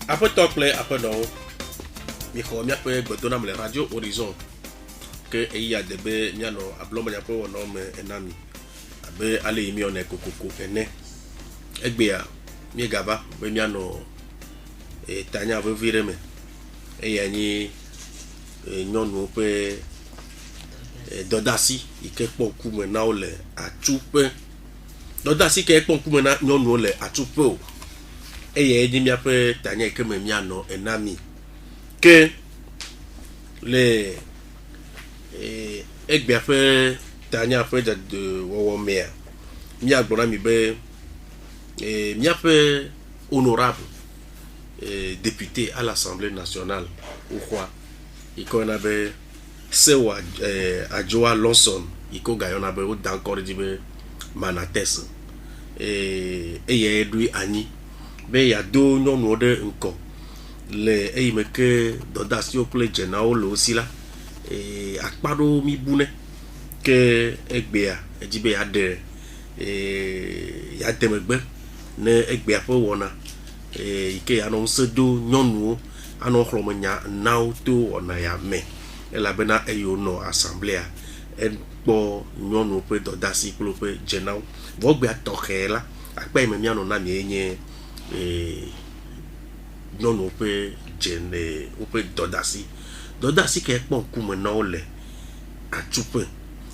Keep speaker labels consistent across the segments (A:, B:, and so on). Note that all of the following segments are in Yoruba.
A: après talk play après non mi ko mi après gbedona me radio horizon que il y a des miano abloma ya po no me enami abe ale mi on ekokoko ene egbea mi gaba be miano e tanya vo vire me e yanyi nyonu pe dodasi ike pon kume na ole atupe dodasi ke pon kume na nyonu ole atupe o e ye di mi ape tanya ike me miano enami que le egbea fe tanya fe de wo mea mi agbona mi be mi ape honorable député à l'Assemblée nationale ou quoi il connaît sewa Adjoa Lonson il connaît na be o d'encore di be manates et y a lui ani be ya do nyonu de nko le e me ke dodasio play general lo aussi là et akpado mi bune ke egbea eji be ade ya temegbe ne egbea po wona ike anon sedo nyonu anon chlomenya now to ona ya me ela bena eyo no assemblée en po nyonu pe dodasi klo pe general vo gbe atokela akpa me miano na mi enye nyonu pe jene o pe dodasi ke pon kume na ole atupe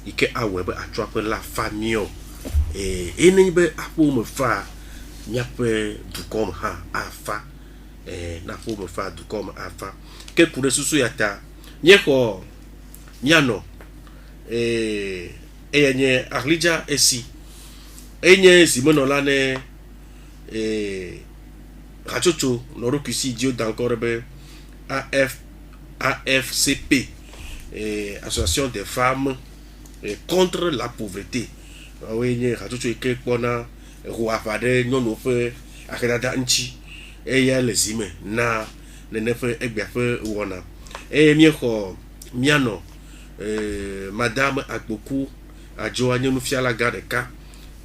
A: ike awebe atuape la famille eni be apo me fa miape dukom ha afa na po me fa dukom afa ke kure susu yata nyeko nyano enye arlija esi enye simono lane rachocho noro kusi dio d'encore be AFCP association des femmes contre la pauvreté enye rachocho ke pona ruafade nyono fe akedada nchi eya lezime na nenefe egbefe wona mieko miano madame Agboku Adjoa nyonu fiala gadeka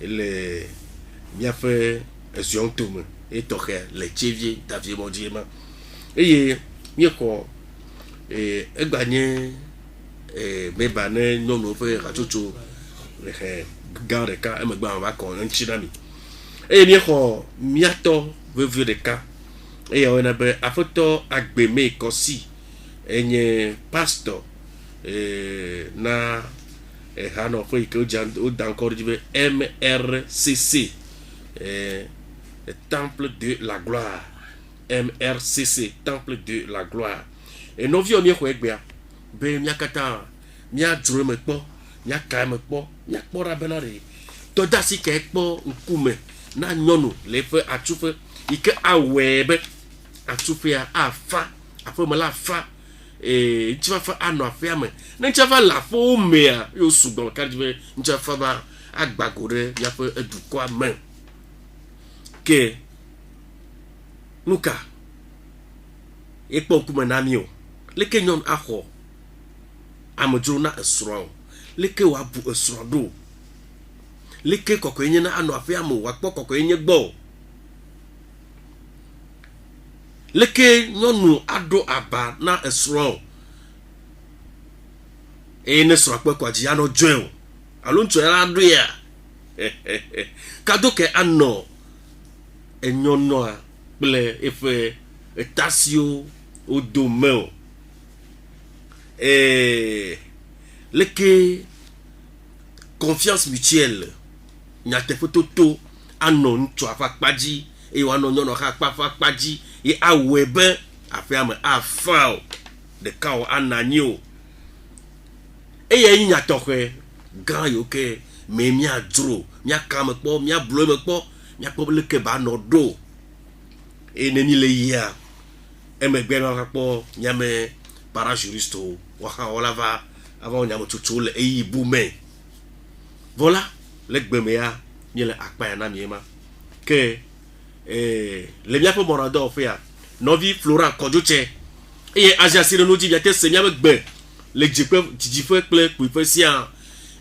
A: le miafe esiontume etoke le chevie davie modiema mieko egbanye mebane nyono fe rachocho le gadeka emegba wa kon nchinami mieko miato vevie de ka ona be afoto agbeme kosi enye pastor na hano foi que o d'encore du MRCC temple de la gloire MRCC temple de la gloire et no vi oni ko egbea be miakata mia dure me po mia ka me po mia kpora benare to dasi ke po nkume na nyonu le fe atufe ike awebe atufe afa afo mala fa nchafa ano afia me na nchafa la fo mea yo sugbon kadwe nchafa ba agbagore ya fe eduko amen ke nuka ekpo kuma na mi o leke nyon aho amojo na esro leke wa bu esro do leke kokoyenye na ano afia mo wa kpo kokoyenye gbo leke nyonu ado aba na esro ne sro akwa kwaji ano joel alo nto era ado ya kado ke ano enyono a ple efe etasio odomel leke confiance mutuelle nyate fototo ano nto afa kpaji e wa no nyono ka kpafa kpaji e awebe afiam afao de kaw ananyo e ye nya tokwe gan yo ke me mi adro mi akam po mi ablo me po mi akpo le ke ba no do e neni le ya e me gbe no po nya me para juristo wa ha ola va avant nya mo tutu le e yibu me voilà le gbe me ya mi le akpa na mi ma ke le mia po morado ofia novi Florent Kodjoche e aja sire no di biate se mia gbe le jipe ple ku sia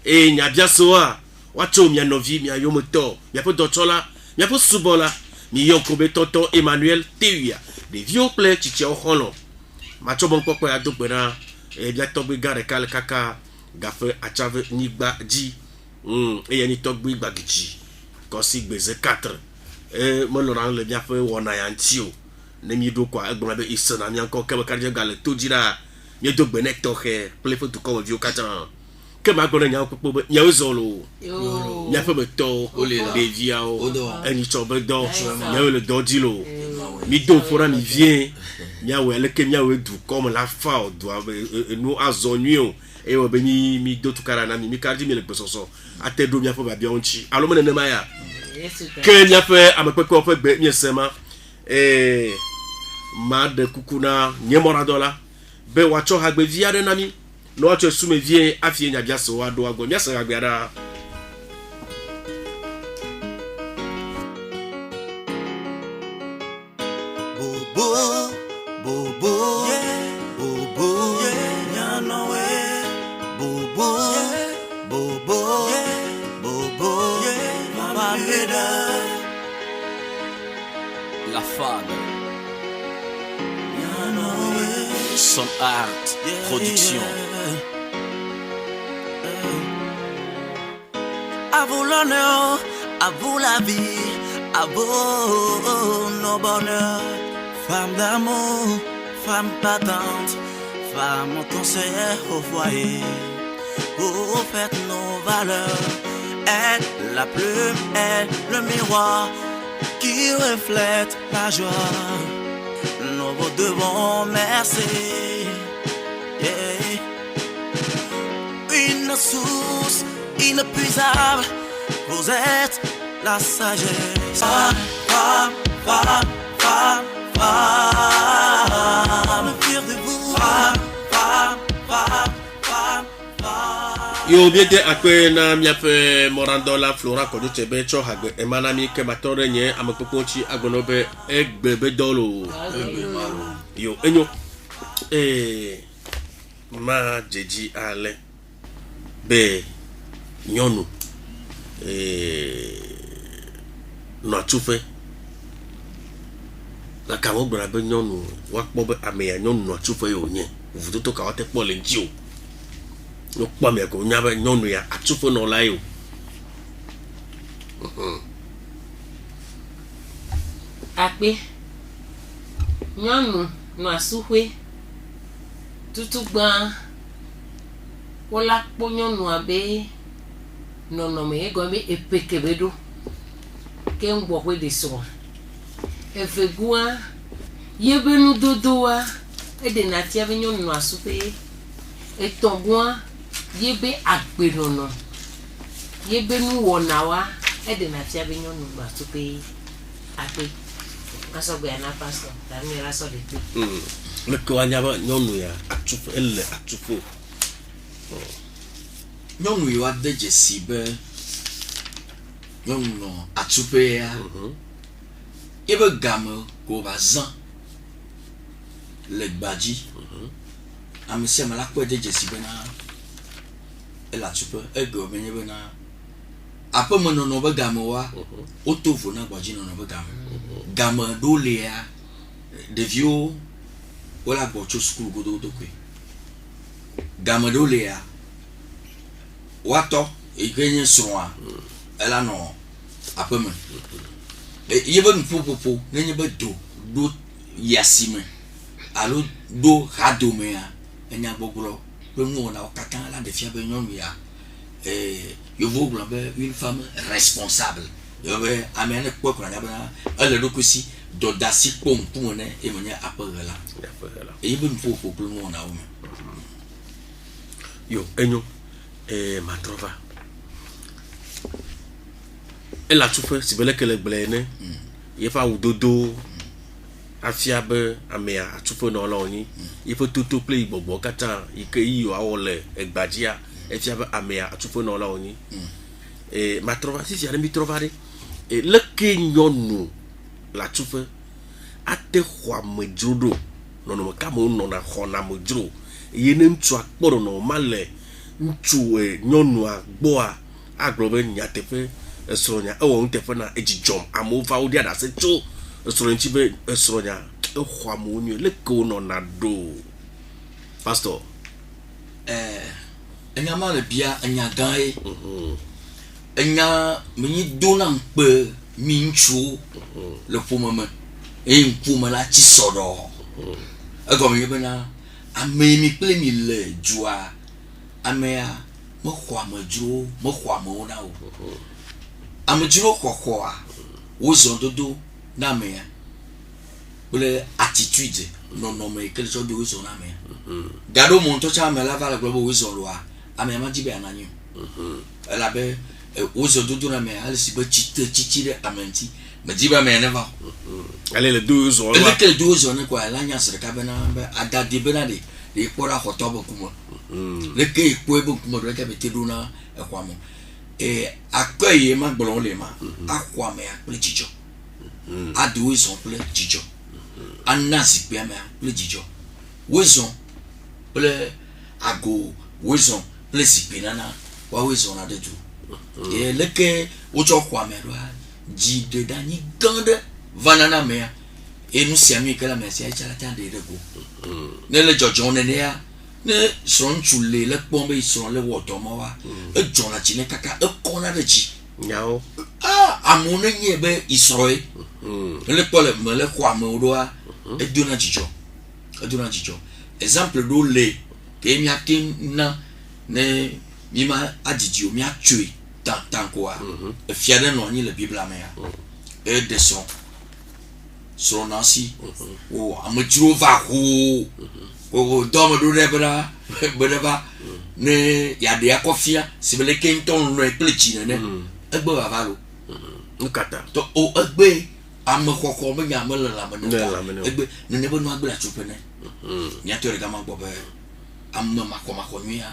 A: e nya bia so a wacho mia novi mia yomoto mia po dotola mia po subola mi yokobe tonton Emmanuel Teuya des vieux plaies chichi au holo macho bon pokpo ya do pena e bia togbe gare kale kaka gafe achave ni gba ji e ya ni togbe gba gichi ko si gbeze 4 e mo lo ran le bia fe wona ya ntio ne mi do kwa egbon be isana mi anko ke ka je gale to jira mi do gbe nek to he ple fo to ko vieux katan que ma gona nya popo nya uzolo nya fe beto de via o eni chobe do nya le dodilo mi do fora mi vient nya we le ke nya we du comme la fa o do nous azonio e o be mi do tukara na mi ka di mi le pesoso ate do nya fo ba bia onchi alo me ne maya que nya fe amape ko fe be mi sema ma de kukuna nye moradola be wacho hagbe via de nami no wacho sume vie afie nya bia so wa do agbo mi se hagbe da
B: bobo yeah bobo yeah ya no way bobo yeah bobo yeah bobo yeah mama
C: la femme Son Art Production.
B: À vous l'honneur, à vous la vie, à vous nos bonheurs. Femme d'amour, femme battante, femme conseillère au foyer. Vous faites nos valeurs. Elle, la plume, elle, le miroir qui reflète la joie. Nous vous devons merci. Yeah. Une source inépuisable, vous êtes la sagesse. Femme, femme, femme, femme, fier de vous. Femme, femme, femme, femme, femme.
A: Yo bien de akwe na miafe morandola flora kodu chebe cho hagbe emanami ke matore nye amapopochi agonobe egbebe dolo yo enyo ma jeji ale be nyonu no atufe la kamo gbara be nyonu wa kpo be ameya nyonu no atufe yo nye vuto to ka wate po le nji o no pa me ko nya be nyonu ya atufe no la yo
D: akpe nyɔnu nɔ asuƒe tutu gbã wola kpɔ nyɔnua be nɔnɔme ye gɔme be epeke be ɖo ke ŋgbɔƒe de srɔ̃ evegua ye be nudodoa eɖena fia be nyɔnu nɔ asuƒe etɔ̃gua ye be agbenɔnɔ ye be nuwɔnawa eɖena fia be nyɔnu nɔ asuƒe akpe asɔgbe ana pastor tami la sɔ de pe
A: le ko anya ba nyɔnu ya atuƒe ele atuƒe
C: Nyɔnu yiwa de dzesi be nyɔnu nɔ atuƒea ebe game ko va zã le gbadzi ame sia ame la kpɔe de dzesi bena ele atuƒe egɔme nye bena aƒemenɔnɔ be gamewoa woto vo na gbadzinɔnɔ be game game ɖo lia ɖeviwo wole agbɔ tso sukulu godogodo koe game ɖo lia woatɔ yike nye srɔ̃a ela nɔ aƒeme ye be nuƒoƒoƒo nenye be do ɖo yasime alo ɖo hadomea enya gbɔgblɔ kple nuwɔnawo katã la ɖe fia be nyɔnu ya yevuwo gblɔ be une femme responsable be amea ne kpɔe kura nya bena ele ɖokui si dɔdasi kpɔ ŋkume ne ye menye aƒeɣe la eye be nuƒoƒo kple nuwɔnawo me
A: yo enyo matrova ele atuƒe si be leke le gblẽ ene yeƒe awudodo afia be amea atuƒe nɔlawo nyi yeƒe toto kple yigbɔgbɔ katã yike yi awɔ le egbadzia efia be amea atuƒe nɔlawo nyi matrova sisi aɖe mi trɔva ɖe leke nyɔnu le atuƒe ate xɔ amedzro ɖo nɔnɔme ka me wonɔna xɔna amedzro eye ne ŋutsua kpɔ nɔnɔme ma le ŋutsu nyɔnua gbɔa agblɔ be nyateƒe esrɔ̃nya ewɔ nuteƒe na edzidzɔm amewo va wo ɖi aɖase tso esrɔ̃ ŋuti be esrɔ̃nya xɔamewo le ke wonɔna ɖo pastor
C: enya ma le bia enya gã ye enya menyi dona mkpe mi ŋutsuwo le ƒome me eye ŋkume la tsi sɔ ɖɔ egɔme nye bena ame mi kple mi le dua amea mexɔ amedzrowo mexɔ amewo na wo amedzro xɔxɔa wozɔ dodo na amea kple attitude nɔnɔme yi ke le tsɔ do wozɔ na amea gaɖo mo ŋutɔ tsa ame la va le gblɔ be wozɔ ɖoa amea ma dzi be ananyi o elabe wozɔ dodo na amea ale si be tsitsi ɖe ame ŋuti medzi be amea ne va
A: ale le do wozɔ
C: ele ke le do wozɔ ne koa ela nya se ɖeka bena be adade bena ɖe kpɔ ɖe axɔtɔ be ŋkume leke ekpɔe be ŋkume ɖe ke be te ɖo na exɔa me akpɛ yi ma gblɔm le ma axɔ amea kple dzidzɔ aɖe wozɔ kple dzidzɔ ana zikpui amea kple dzidzɔ wozɔ kple ago wozɔ kple zikpui nana wa wozɔ na ɖe du leke wotsɔ xɔ amea ɖoa dzi ɖeɖanyi gã ɖe va nana amea enu sia mi ke le amea sia etsa la tia ɖe ɖe go ne le dzɔdzɔ nenea ne srɔ̃ŋutsu le kpɔm be srɔ̃ le wɔ dɔ ma wa edzɔna dzi ne kaka ekɔna ɖe dzi
A: nyawo
C: amewo ne nye be isrɔ̃e le kpɔ le me le xɔ amewo ɖoa edona dzidzɔ exemple ɖo le ke miate na ne mi ma adidi o miatsoe tankoa efia ɖe nɔ anyi le bibla mea eɖe srɔ̃ na si o amedzro va o dɔme ɖo ɖe bena be ɖe va ne yaɖe akɔ fia si be leke ŋutɔ nɔe kple dzi nene egbe vava lo
A: nukata
C: to o egbe ame xɔxɔ be nya me le lame ne egbe nene be no agbe atso pene miato ɖeka ma gbɔ be ame makɔ nyuia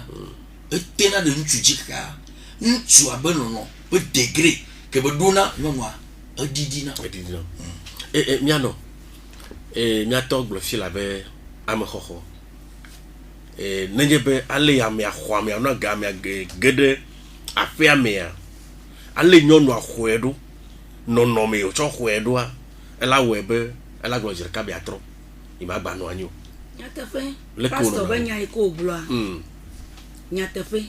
C: etena ɖe ŋutsu dzi kaka ŋutsu abe nɔnɔ be degré ke be ɖona nyɔnua edidina
A: mianɔ miatɔ gblɔ fi la be amexɔxɔ nenye be ale amea xɔ amea nɔ ga amea ge ɖe aƒea mea ale nyɔnua xɔe ɖo nɔnɔme wotsɔ xɔe ɖoa ela wɔe be ela gblɔ dzi ɖeka be atrɔ yi ma gba nɔ anyi o
E: nyateƒe pastor be nya yi ko gblɔa nyateƒe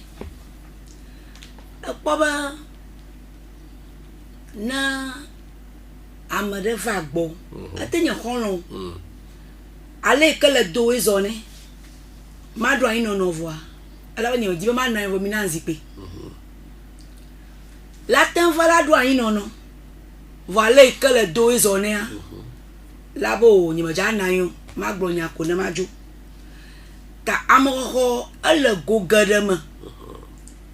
E: ekpɔ be na ame ɖe va gbɔ ete nye xɔlɔ ale ke le do wezɔ ne ma ɖo anyi nɔnɔ vɔa ela be nye dzi be ma nɔ anyi vɔ mi na zikpe la te va la ɖo anyi nɔnɔ vɔ ale ke le do wezɔ nea la be o nye me dza na anyi o ma gblɔ nya ko ne ma dzo ta amexɔxɔ ele go geɖe me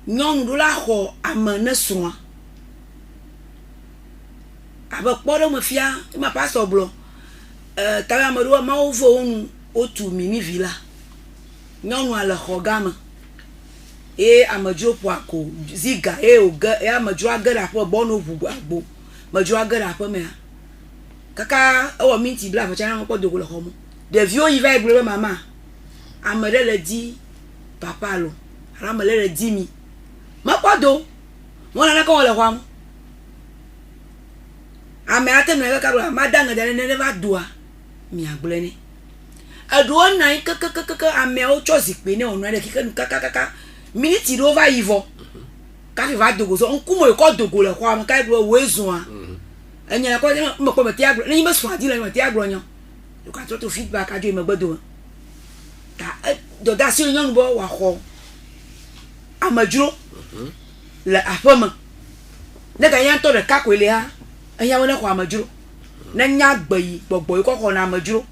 E: nyɔnu ɖo la xɔ ame ne srɔ̃a abe kpɔ ɖe me fia ma pastor gblɔ ta ame ɖewo mawo ve wo nu wotu minivi la nyɔnua le xɔ gã me eye amedzro ƒo ako ziga eye woge amedzro age ɖe aƒe bɔno ʋu agbo medzro age ɖe aƒe mea kaka ewɔ minti bla ƒe tsana kpɔ dogo le xɔ me ɖeviwo yi va gblɔ be mama ame ɖe le di papa lo alo ame ɖe le di mi mekpɔ do mo nana kɔ le xɔa me ame ate nɔ kaka ɖo ma da ŋe ɖe ne va doa miagblɔe ne eɖewo nɔ anyi kekekeke ameawo tsɔ zikpui ne wònɔ ɖe keke nu kakakaka miniti ɖewo va yi vɔ kafi va dogo zɔ ŋkume yikɔ dogo le xɔa me kafi wo zɔa enya kɔ ne me kpɔ me tia gblɔ ne nyi be srɔ̃a di le me tia gblɔ nyɔ do ka trɔ to feedback adzo yi megbe do ta dɔda si nyɔnu be wòaxɔ amedzro le aƒe me ne ganya ŋutɔ ɖeka koe le ha eyawo ne xɔ amedzro ne nya gbe yi gbɔgbɔ yi kɔ xɔ na amedzro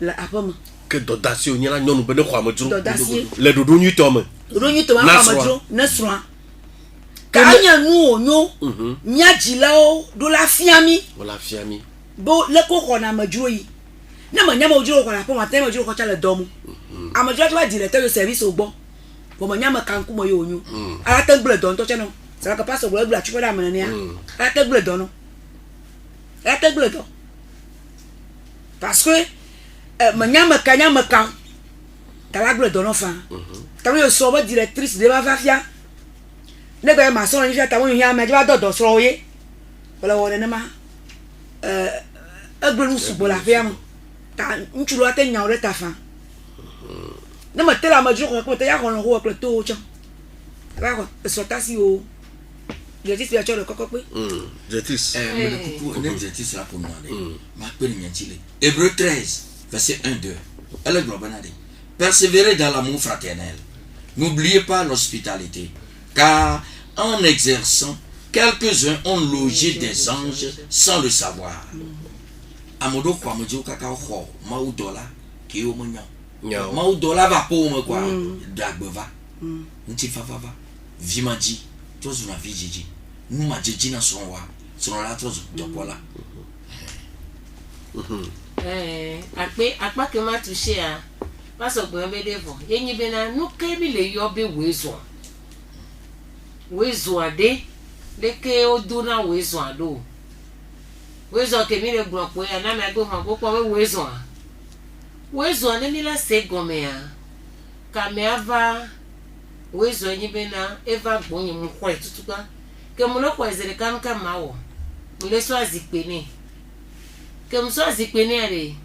E: le aƒe me
A: ke dɔdasi wo nyana nyɔnu be ne xɔ amedzro
E: dɔdasi
A: le ɖoɖo nyuitɔ me
E: ɖoɖo nyuitɔ me xɔ amedzro ne srɔ̃a ka anye nu wònyo mía dzilawo ɖo la fia mi
A: wòla fia mi
E: be leko xɔ na amedzro yi ne me nya amedzro xɔ na aƒe me ate amedzro xɔ tsa le dɔ mu amedzro va di le te yo service wo gbɔ vɔ me nya me ka ŋkume yi wònyo ala te gble dɔ ŋutɔ tsɛ nɔ c'est que pastor gblɔ egble atsuƒe ɖe ame nenea ala te gble dɔ nɔ ala te gble dɔ parce que menya meka kala gble dɔ nɔ fa tamu yo sɔ be directrice de va fia ne gbe ma sɔ ni fia tamu yo hia me va dɔ dɔ srɔ̃ ye wala wɔ nenema egble nu sugbɔ le aƒea me ta ŋutsu ɖewo ate nyawo ɖe ta fa ne me te le amedzro xɔ kple te ya xɔ lɔ ho kple towo tsɔ va xɔ esɔtasi wo directrice bi atsɔ le kɔkɔ kpe
A: Directrice.
C: Mais le coucou, on est directrice là pour nous. Ma père n'y a-t-il. Hébreux 13, verset 1-2. Elle est globale. Persévérez dans l'amour fraternel. N'oubliez pas l'hospitalité, car en exerçant, quelques-uns ont logé des anges sans le savoir. Amodo kwa mojo kaka ho, maudola, ki o monyo.
A: Nyao.
C: Maudola va po mo kwa, dagbeva. Nti fa vimaji, tozu na vijiji. Numa jeji na sonwa, sonla tozu dopola.
D: Akpa ke ma touché a. Parce que on bede vo. Yenyi bena nu ke bi le yo be wezo. Wezo ade, de ke o do na wezo ado. Wezo ke mi le gbo po ya na me gbo han po we wezo a. Wezo ne mi la se gome a. Ka me ava wezo yenyi bena eva gbo yin mu ko etutuka. Ke mu lo ko ezere kan ka ma wo. Mu le so azikpe ni. Ke mu so azikpe ni are.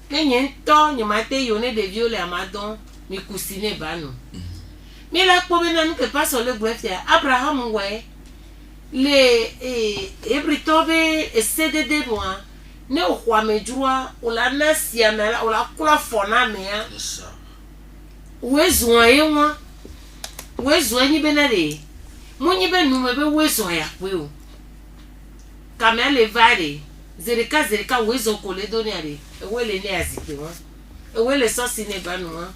D: Kenye to nyamate yone de viole amadon mi kusine banu. Mi la ko bena nu ke paso le gwefia Abraham we le ebritobe cdd boa ne o kwa mejua o la nasia na o la kula fona me ya. Wezo ayewa wezo anyi bena de munyi be nu me be wezo ya kwe o. Kamele vare zerika wezo ko le doni are ewele ne azikpe won ewele so si ne banu won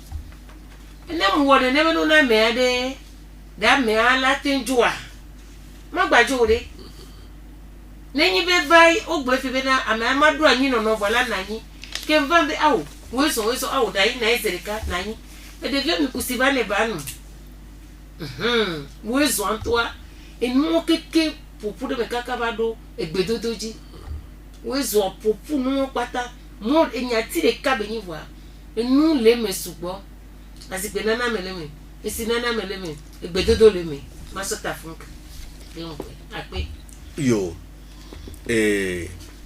D: ene mu wode ne benu na me ade da me ala tenjua ma gbajo re nenyi be vai ogbe fi be na ama amadu anyi no vola nanyi ke mvambe awo wezo awo dai na ezerika nanyi e de vie mi kusiba ne banu wezo antoa enu keke popu de me kakabado egbedodoji wezo popu nu pata mo enyati de kabenyi voa enu le me sugbo azigbe nana meleme esi nana meleme egbedodo le me masota funk akpe
A: Yo.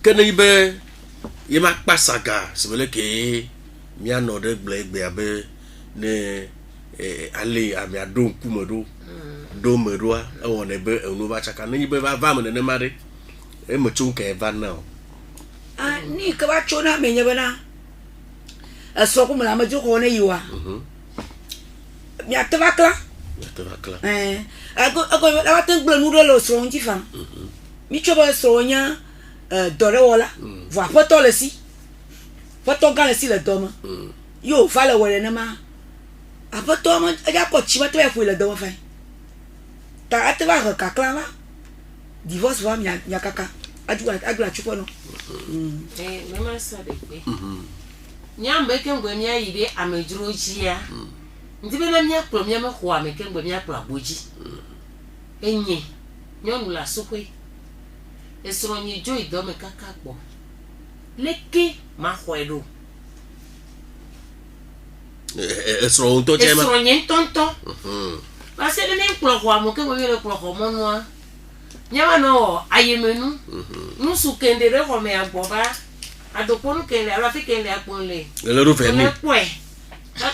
A: Kene ibe ye ma pasaga sebele ke mi ano de gbe abe ne ale ami adon kumodo do merua e won ebe enu ba chaka ne ibe ba va me ne mare e mo chun ke va now.
E: Ni ke ba chona me nye bana so ko mala ma jo ko ne yiwa mi atavakla ako la wa ten gble nu do lo so nji fa mi cho ba so nya dore wola va poto le si poto gan le si le do ma yo va le wele na ma apoto ma ja ko chi ba te fu le do ma fa ta atava ka kla va divorce va mi kaka agula chupo no
D: mema sa de pe nyambe ke ngwe mi ayide amejuro ji ya ndibe na mi akpro mi amekho ame ke ngwe mi akpro aboji enye nyonu la sokwe esoro nyi jo idome kaka gbo leke ma khwedo
A: Esoro unto chema
D: esoro nyi tonto ba se ne nkpro ho amo ke ngwe le kpro ho mo no nyama no ayemenu nusu kendere ho me agboba adoponu kende ala fi kende aponle
A: le ro veni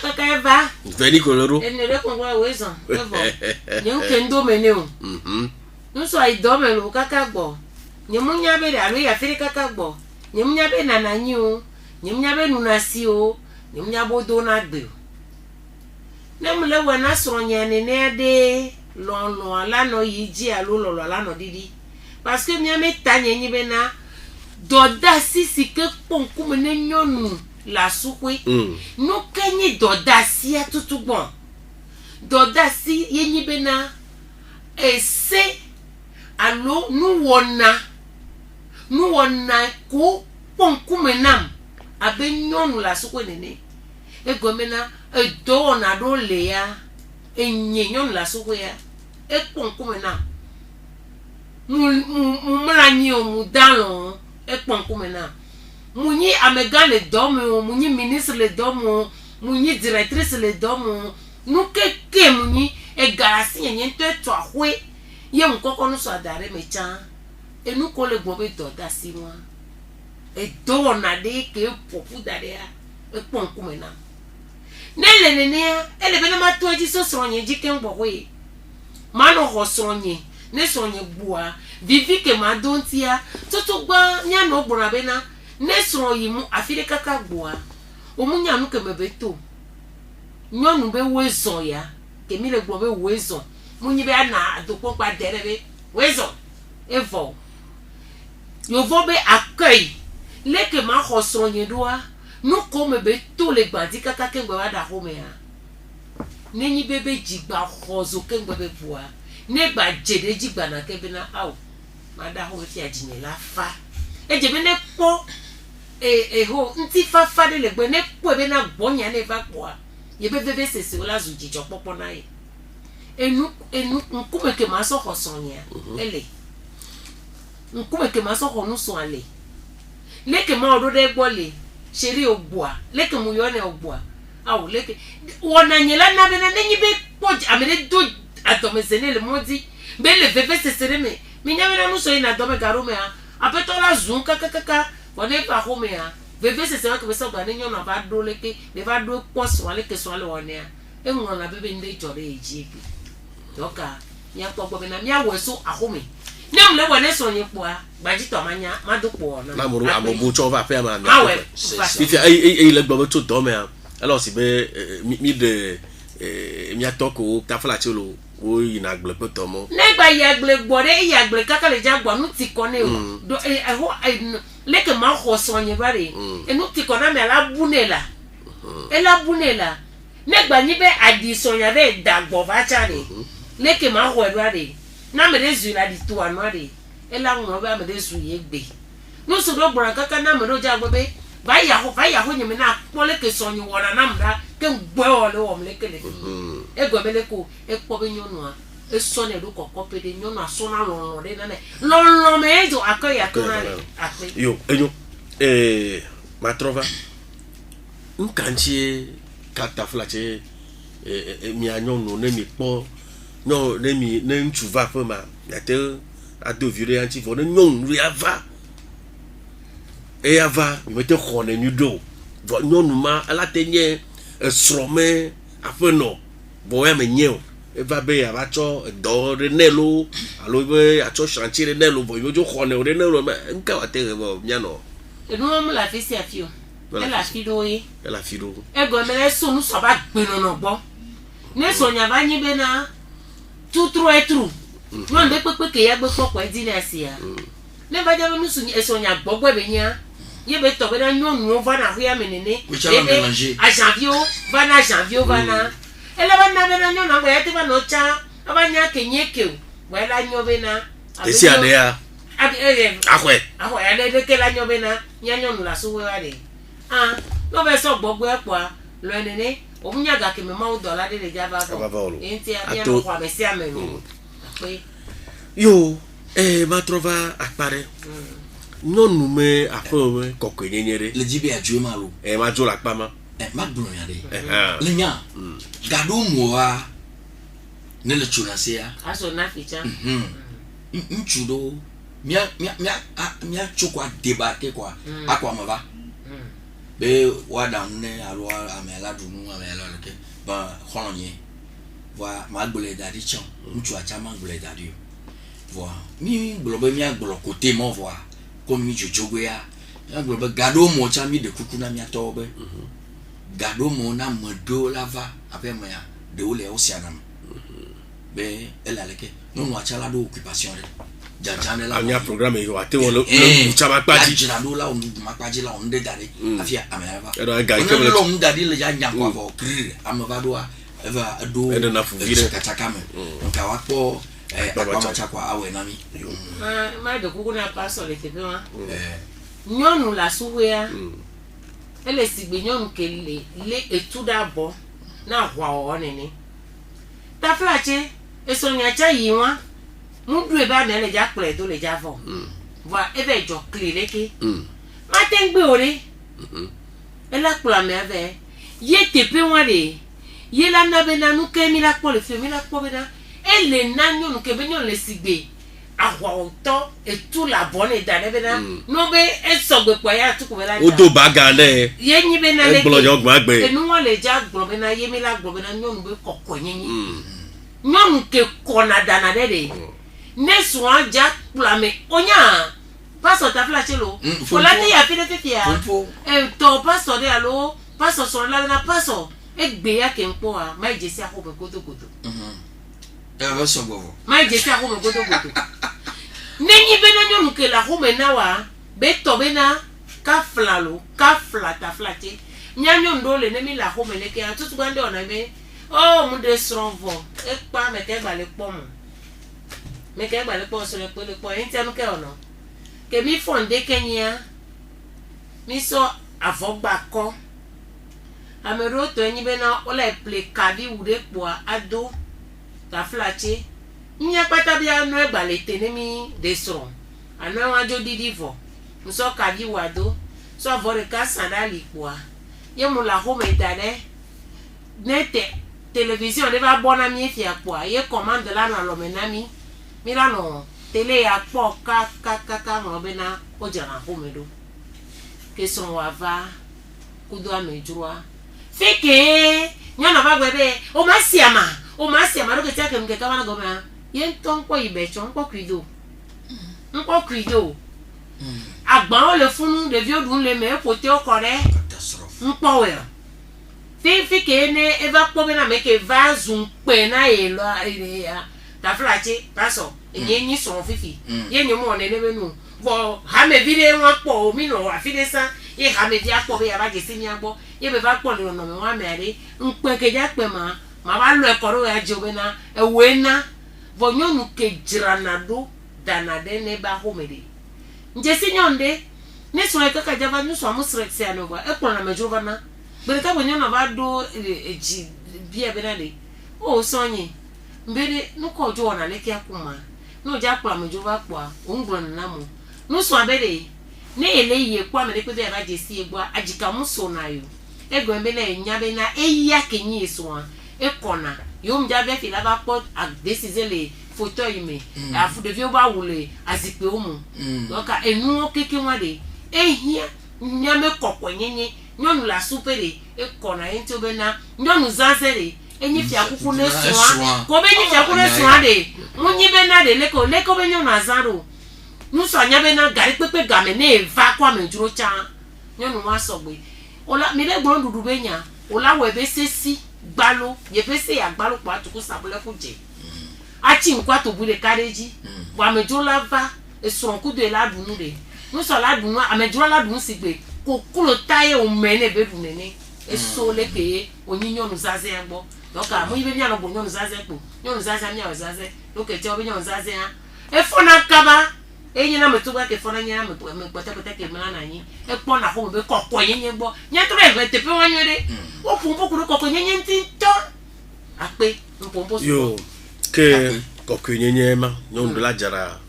D: kaka eva
A: veni ko le ro
D: enere ko gwa wezo evo nyu kendo meneu nusu ai domelo kaka gbo nyemunya be da ya firi kaka gbo nyemunya be nananyi o nyemunya be nunasi o nyemunya bodo na gbe nemle wana sronyane ne de lolo ala no yiji alo lolo ala no didi parce que mi ame tanye nyi bena doda sisi ke ponku mene nyonu la sukwe no kenyi doda si atutu bon doda si yenyi bena ese alo nu wona ko ponku menam abe nyonu la sukwe nene egomena edo na do le ya enye nyonu la sukwe ya ponku menam mu mlanyi o mu dalon ponku menam munyi amega le domo munyi ministre le domo munyi directrice le domo nukeke munyi egarasi yenye to ahwe ye mkoko no so adare mecha enuko le gbo be doda si wa edo na de ke popu da de e pon kuma na nele nene ele bena ma to ji so sonye ji ke ngbo we ma no ho sonye ne sonye bua vivi ke ma dontia tutu gba nya no gbora bena ne sonye mu afire kaka bua o mu nya nu ke mebeto nyonu be wezon ya ke mi le gbo be wezon mu nyi be na adokpo pa dere be wezon evo yo vo be accueil leke ma ho sonye doa no come be to le gbadi kaka ke ngba da home ya nenyi bebe jigba hozo ke ngba be bua ne gba jede jigba na ke be na aw ma da home fi ajine la fa e je be ne po ho nti fa fa de le gbe ne po be na gbonya ne fa po ye be bebe sese ola zu jijo popo na ye enu nkume ke ma so ho sonya ele nkume ke ma so ho nu so ale leke ma odo de gbole sheri ogboa leke mu yo ne ogboa awu leke wona nyela na be na nyi be poj amene do atomezene le modi be le bebe sesere me minya na nu so ina do me garume a apetola zun kaka wona pa home a bebe sesere ke be so gba ne nyo na ba do leke le ba do poso wale ke so wale wona a enwo na bebe nde jore eji eke doka nya kpogbo be na mi aweso ahome nem le wona so nyi po a gbaji to manya madupo na
A: muru amobu cho va faire ma
D: ah ouais
A: il fait il le gbo to do me alors si be mi de mi atoko ta fla ti lo o ina gble pe to mo
D: negba ya gble gbore ya gble kaka le ja gbo nu ti kone o do ho leke ma ho so nyi bare enu ti kona me la bunela ela bunela negba ni be adison ya be dagbo ba chare leke ma ho bare na me rezu la di to anore ela nwo ba me rezu ye gbe no so do gbora kaka na me do ja gbo be ba ya ho nyime na pole ke so nyi wona na mra ke gbo o le wo mleke le ego bele ko e po be nyonu a e so ne do kokko pe de nyonu aso na lo de na ne lo me jo akoya to na le ape
A: yo enyo ma trova un kanchie kata flache mi anyonu ne mi po no ne mi ne ntu va pe ma ate ado vire anti fo ne nyon ri ava e ava mi mete khone mi do vo nyonu ma ala tenye esrome afeno bo ya me nyeo e va be ya ba cho do renelo alo be ya cho chantier renelo bo yo jo khone renelo ma nka wa te bo miano
D: e no mo la fi si afio e la fi do yi
A: e la fi do
D: e go me le so nu so ba gbenu no gbo ne so nya ba nyi be na tout trop et trou non de pepe ke ya gbe popo e di na sia ne ba ja nu so ni e so nya gbogbo be nya ye be to be na nyonu va na hu ya menene a janvier va na janvier va na ele ba na be na nyonu ba ya te ba no cha aba nya kenyeke o wa la nyo be na
A: esi ade ya ahwe
D: ya de ke la nyo be na nya nyonu la so we wa de no be so gbogbo e po lo enene o munya ga ke me ma o dollar de ja ba bo enti a ya mo kwa me si amenu pe
A: yo ma trova appare non me afo kokko nyenyere
C: le jibe adwe ma lo
A: ma jo la pama
C: ma dunu ya de le nya gado moa ne le chunase ya
D: aso na ficha
C: nchudo mia chukwa debate kwa akwa maba be wada ne alo amela dunu amela ke ba khonye wa magbole dadi chon nchu acha magbole dadi wa mi globe mi agbolo kote mo wa comme mi jojogo ya globe gado mo cha mi de kuku na mi atobe gado mo na modo lava ape mo ya de ole oceanam be elaleke no acha la do occupation re jajane la
A: anya programme yo ate won lo chama paji
C: jira do la on ma paji la on de dare afia ameva
A: ero ga
C: ke lo on dare le ja nya kwa vo kri ameva do eva do
A: endo na fuvire
C: katakame nka wapo akwa chakwa awe nami
D: ma de kuku na paso le tebe wa nyonu la suwe ele sigbe nyonu ke le etuda bo na hwa o nene ta flache eso nya cha yi wa mu du e ba na le ja pere do le ja vo va ebe jo clear leke ma tengbe ore ela kula me ave ye tepe wa de ye la na be na nu ke mi la po le fe mi la po be na ele na nyonu ke be nyon le sigbe ahwaoto etu la bonne dane bena no be esogbe po ya tu ko bela
A: odo bagane
D: ye nyi bena le
A: gbolo yo gbagbe
D: enu wa le ja gbo bena ye mi la gbo bena nyonu be kokko nyenyi nyonu ke kona dana de ne so aja plame onya pastor ta fla chelo ola ti ya fide fide ya to pastor de alo pastor so la na pastor egbe ya ke npo a ma jesi akobe kotokoto
C: va so bovo
D: ma jesi akobe kotokoto nenyi bena nyonu ke la home na wa be to bena ka flalo ka flata flate nyanyo ndole ne mi la home ne ke atutu gbande ona be oh mu de stronvo e pa me ke gbale po mo me ke gbale po so le po yin tenu ke ona ke mi fonde Kenya mi so avogba ko amero to enyi bena ole ple kadi ude po ado ta flache nya pata bia no egbale tenemi de stron anu wajo didi vo so kadi wado so avore ka sandali po ye mu la home dane nete télévision ne va bona mi fi akwa ye commande la na lo menami mi la no télé ya po ka mo bena o jara ko medo ke son wa va kudo amejua fike nyana ba gbebe o ma siama ro ke ta ke mke ka bana go ma ye ton ko ibecho nko kwido agba o le funu de vieux dun le me pote o kore npo we fike ne eva kpobe na meke va zumpe na elo ya ta flache paso enye nyi so fifi ye nyi mo ne benu bo ha me vire won po mi no afide san ye ha me dia po be ya ba je si mi agbo ye be va po le no me wa me are npe ke ja pe ma ba lo ekoro ya je obe na ewe na bo nyonu ke jirana do danade ne ba ho me de nje si nyonde ne so e kaka java nu so amusre se anova e ko na mejova na bere ka bonyo na ba do eji bia be na de o sonyi mbere nu ko jo na le ki akuma no ja kwa mejova kwa ongro na mo nu so abere ne ele ye kwa me pe be ba je si egwa ajika mu so na yo ego mbe na enya be na eya kenyi so a e kona yo mja be fi la ba pot a desizele photo ime afu de vi ba wule azipe omu doka enu okeke wa de ehia nyame kokko nyenye nyonu la supere e kona ento be na nyonu zanzere enyi fi akuku ne soa ko be nyi fi akuku ne soa de munyi be na de leko be nyonu azaro nuso anya be na gari pepe game na eva kwa menjuro cha nyonu wa sogbe ola mi le gbon dudu be nya ola we be sesi gbalo ye be se ya gbalo pa tuku sabule ku je achi nkwa to bude kareji wa menjuro la va e so nku de la dunu de nuso la dunu amejuro la dunu sigbe ko kulo taye o mene be dunu ne e so le ke onyinyo nu zaze egbo doka mo ibe nya no bo nyonu zaze po nyonu zaze nya o zaze loke te obi nyonu zaze ha e fona kaba enyi na metuba ke fona nya me pote ke mala na yin e po na ho be kokko yen gbo nya to be te pe wanyere o pumpo kuru kokko yen tin to ape mpompo
A: yo ke kokko yen ma nyondo la jara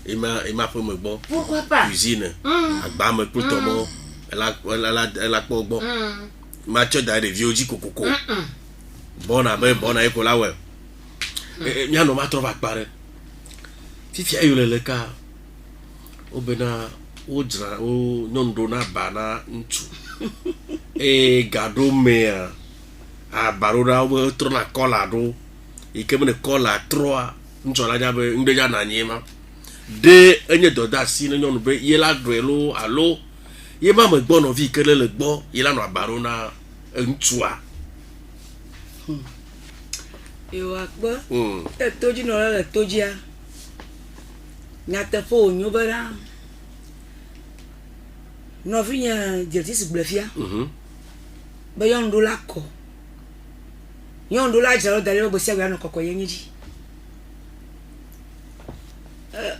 A: ima po me gbo
D: pourquoi pas
A: cuisine agba me puto mo ela po gbo ma cho da de vioji kokoko bona e ko la we nya no ma trova pare fifi ayo le ka obena ojra o nyondo na bana ntu gado mea a barora o tro na kola do ikemene kola 3 nchola ja be ndo ja na nyema de enye doda si no nyonu be yela drelo alo ye ma me gbo no vi kele le gbo yela no barona ntua
E: yo akbo e toji no le toji a nyata fo nyobara no vinya dirtis blefia be yondo la ko yondo la jaro dale bo segwa no kokko yenji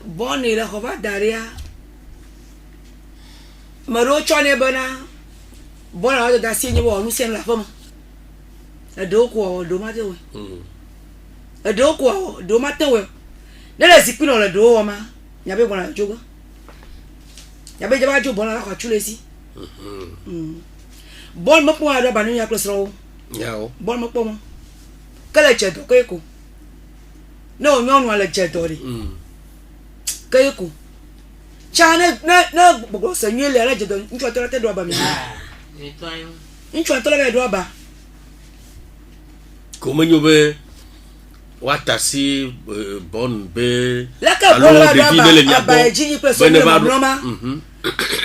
E: boni la ko ba daria maro chone bana bona da sinyi bo nu sen la fama do ko do ma tewe do ko do ma tewe nele zipino le do ma nyabe bona jogo nyabe jaba jo bona la kwa chulesi bon mo po ada banu ya klosro
A: yao
E: bon mo po mo kala chedo ko eko no nyonu ala chedo ri Kayeko. Chane na bogo senye le reje do nchu atole te do aba mi. Nchu atole do aba.
A: Comment nous be watasi bonne be
E: La ka bo la do aba ejini person le mama.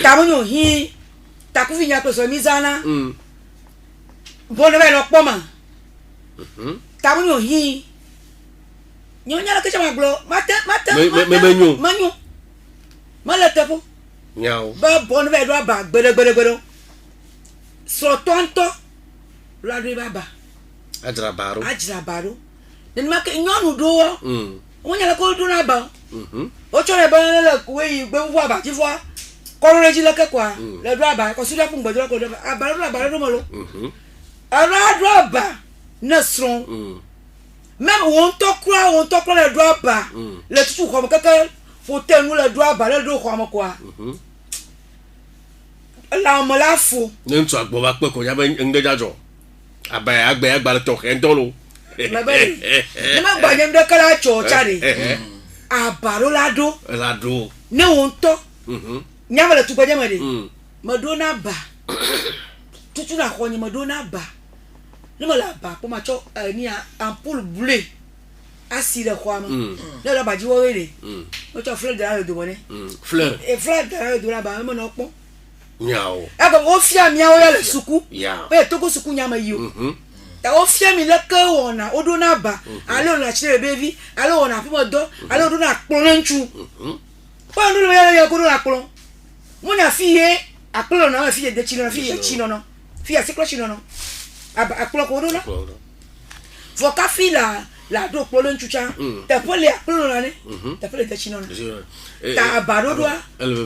E: Tamunyo hi takufi nya person mizana. Bonne be lo poma. Tamunyo hi nyonya la ke chama glo mate manyo mala tepo
A: nyao
E: ba bonne be do aba gbere so tonto la do baba
A: ajra baro
E: den ma ke nyonu do wonya la ko do na ba o chore ba la ku yi gbe wu aba ti fo ko re ji la ke kwa le do aba ko su da fun gbedo ko do aba do mo lo ara do aba na sron même on to croit le do aba le tutu ko keke faut tenu le do aba le do ko mo kwa la mo la fo
A: ntu agbo ba pe ko ya be ndejajo agbe agba to ke ndolo
E: ma be ni ma gba je de kala cho chari abaro lado ne on to nyama le tu gba je ma de madonna ba tutu na ko ni madonna ba ni ma la ba ko ma cho ni ampoule bleu asile ko ma le la ba ji wo re o cho fleur de la do bone
A: fleur
E: de la do la ba mo no pon
A: nyao
E: aba o fia mi awo ya le suku
A: ya
E: e to ko suku nyama yi o o fia mi le ke wona odo na ba ale ona chire baby ale ona fi mo do ale odo na pon nchu pa ndo ya ko do na pon mo na fi ye apolo na fi ye de chino fi ye chino no fi ya siklo chino no aba apolo ko do na fo ka fi la do polo nchu cha te pole apolo na ne te pole de chino no ta abaro do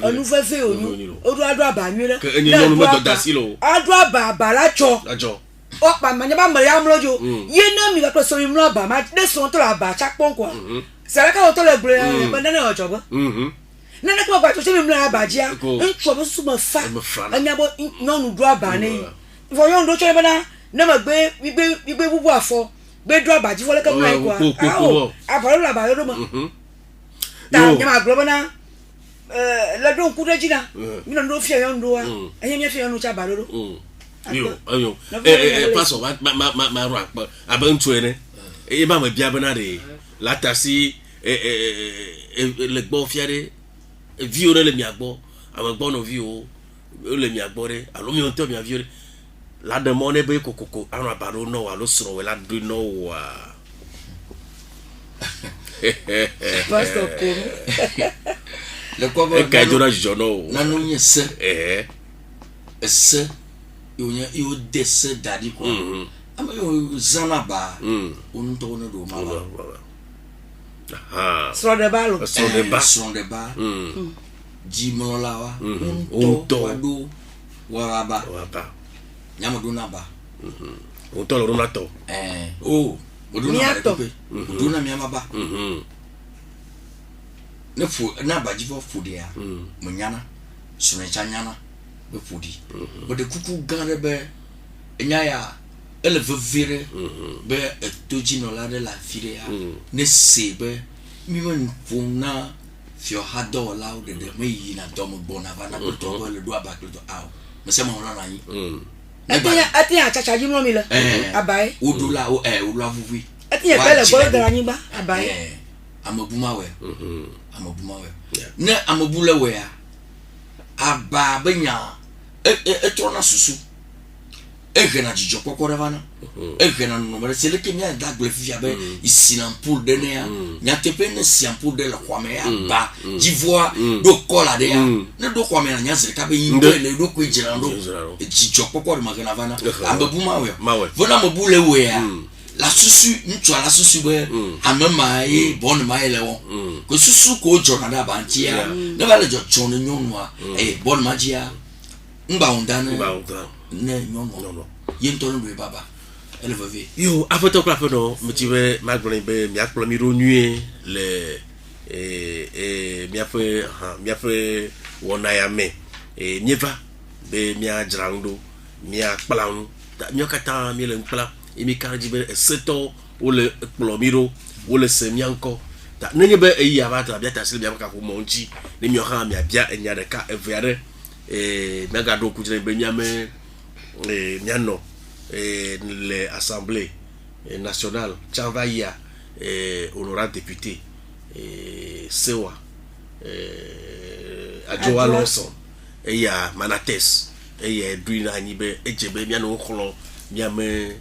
E: onu fefe onu odo ado abanyu le
A: ke enyo no meto dasilo
E: ado aba la cho o pa manya ba mari amlojo ye na mi ka so mi mlo ba ma de so to la ba cha pon kwa sere ka o to le gbre ba na na ojogo na na ko ba to se mi mlo ba jia ncho bo su ma fa anya bo no nu do aba ne fo yo ndo cho ba na ma gbe bubu afo gbe do aba ji fo le ka mlo kwa abaro la ba do ma ta nyama glo ba na la don ku de jina mi no ndo fie yo ndo wa enye mi fie yo no cha ba do
A: ayo paso ma ro apa abantu ene e ba ma bia bana de la tasi le gbo fiare vi o le mi agbo àwọn gbo no vi o le mi agbo re alo mi on to mi avio la de mo ne be kokoko àwọn abaro no wa lo soro we la do no wa
E: pastor ko
C: le ko ba
A: ka jora jono
C: na no nyese esse yo desse dadi ko ama yo zana ba on to no do mala
E: so de ba
C: ji mo la wa on to wado waraba nyama do na ba
A: on to lo na to
C: odu na to do na mi ama ba ne fu na ba ji fo fu dia mo nyana so ne cha nyana be fudi but the kuku gare be enya ya ele vevere be etoji no la de la fire ya ne se be mi won funa fio hado la o de me yi na do mo bona va na to bo le do aba to aw me se mo na yi
E: atiya chacha ji mo mi le abai
C: odula o odula vuvi
E: atiya bele bo dara yin ba abai
C: amabuma we ne amabula we ya aba benya etrona susu egena jijo kokore vana egena no mere sele ke nya da gble fia be isinampul de ne ya nya tepe ne siampul de la kwame ya ba jivoa do kola de ya ne do kwame na nya sele ka be yinde le do ko ejira ndo jijo kokore magena vana ambabuma we vona mobule we ya la susu ntu ala susu be amema yi bon ma ile won ko susu ko jona da bantia ne ba le jo chon nyonwa bon magia mba undane ne nyonwa yento no baba ele va ver
A: yo afoto kwa fono mtiwe magbon be mi akplo mi ro nue le mi afe wona ya me mieva be mi ajrando mi akplan mi okata mi le nkpla imi kanji be seto o le plomiro o le semianko ta nenye be eyi aba ta bia ta sele bia ka ko monchi ne mi oha mi abia enya de ka eviare mega do ku jere be nyame nyano les assemblées nationales Tchanvaya honorable député Sewa Adjo Alonso ya Manates ya Duina Nibe ejebe miano kholo miame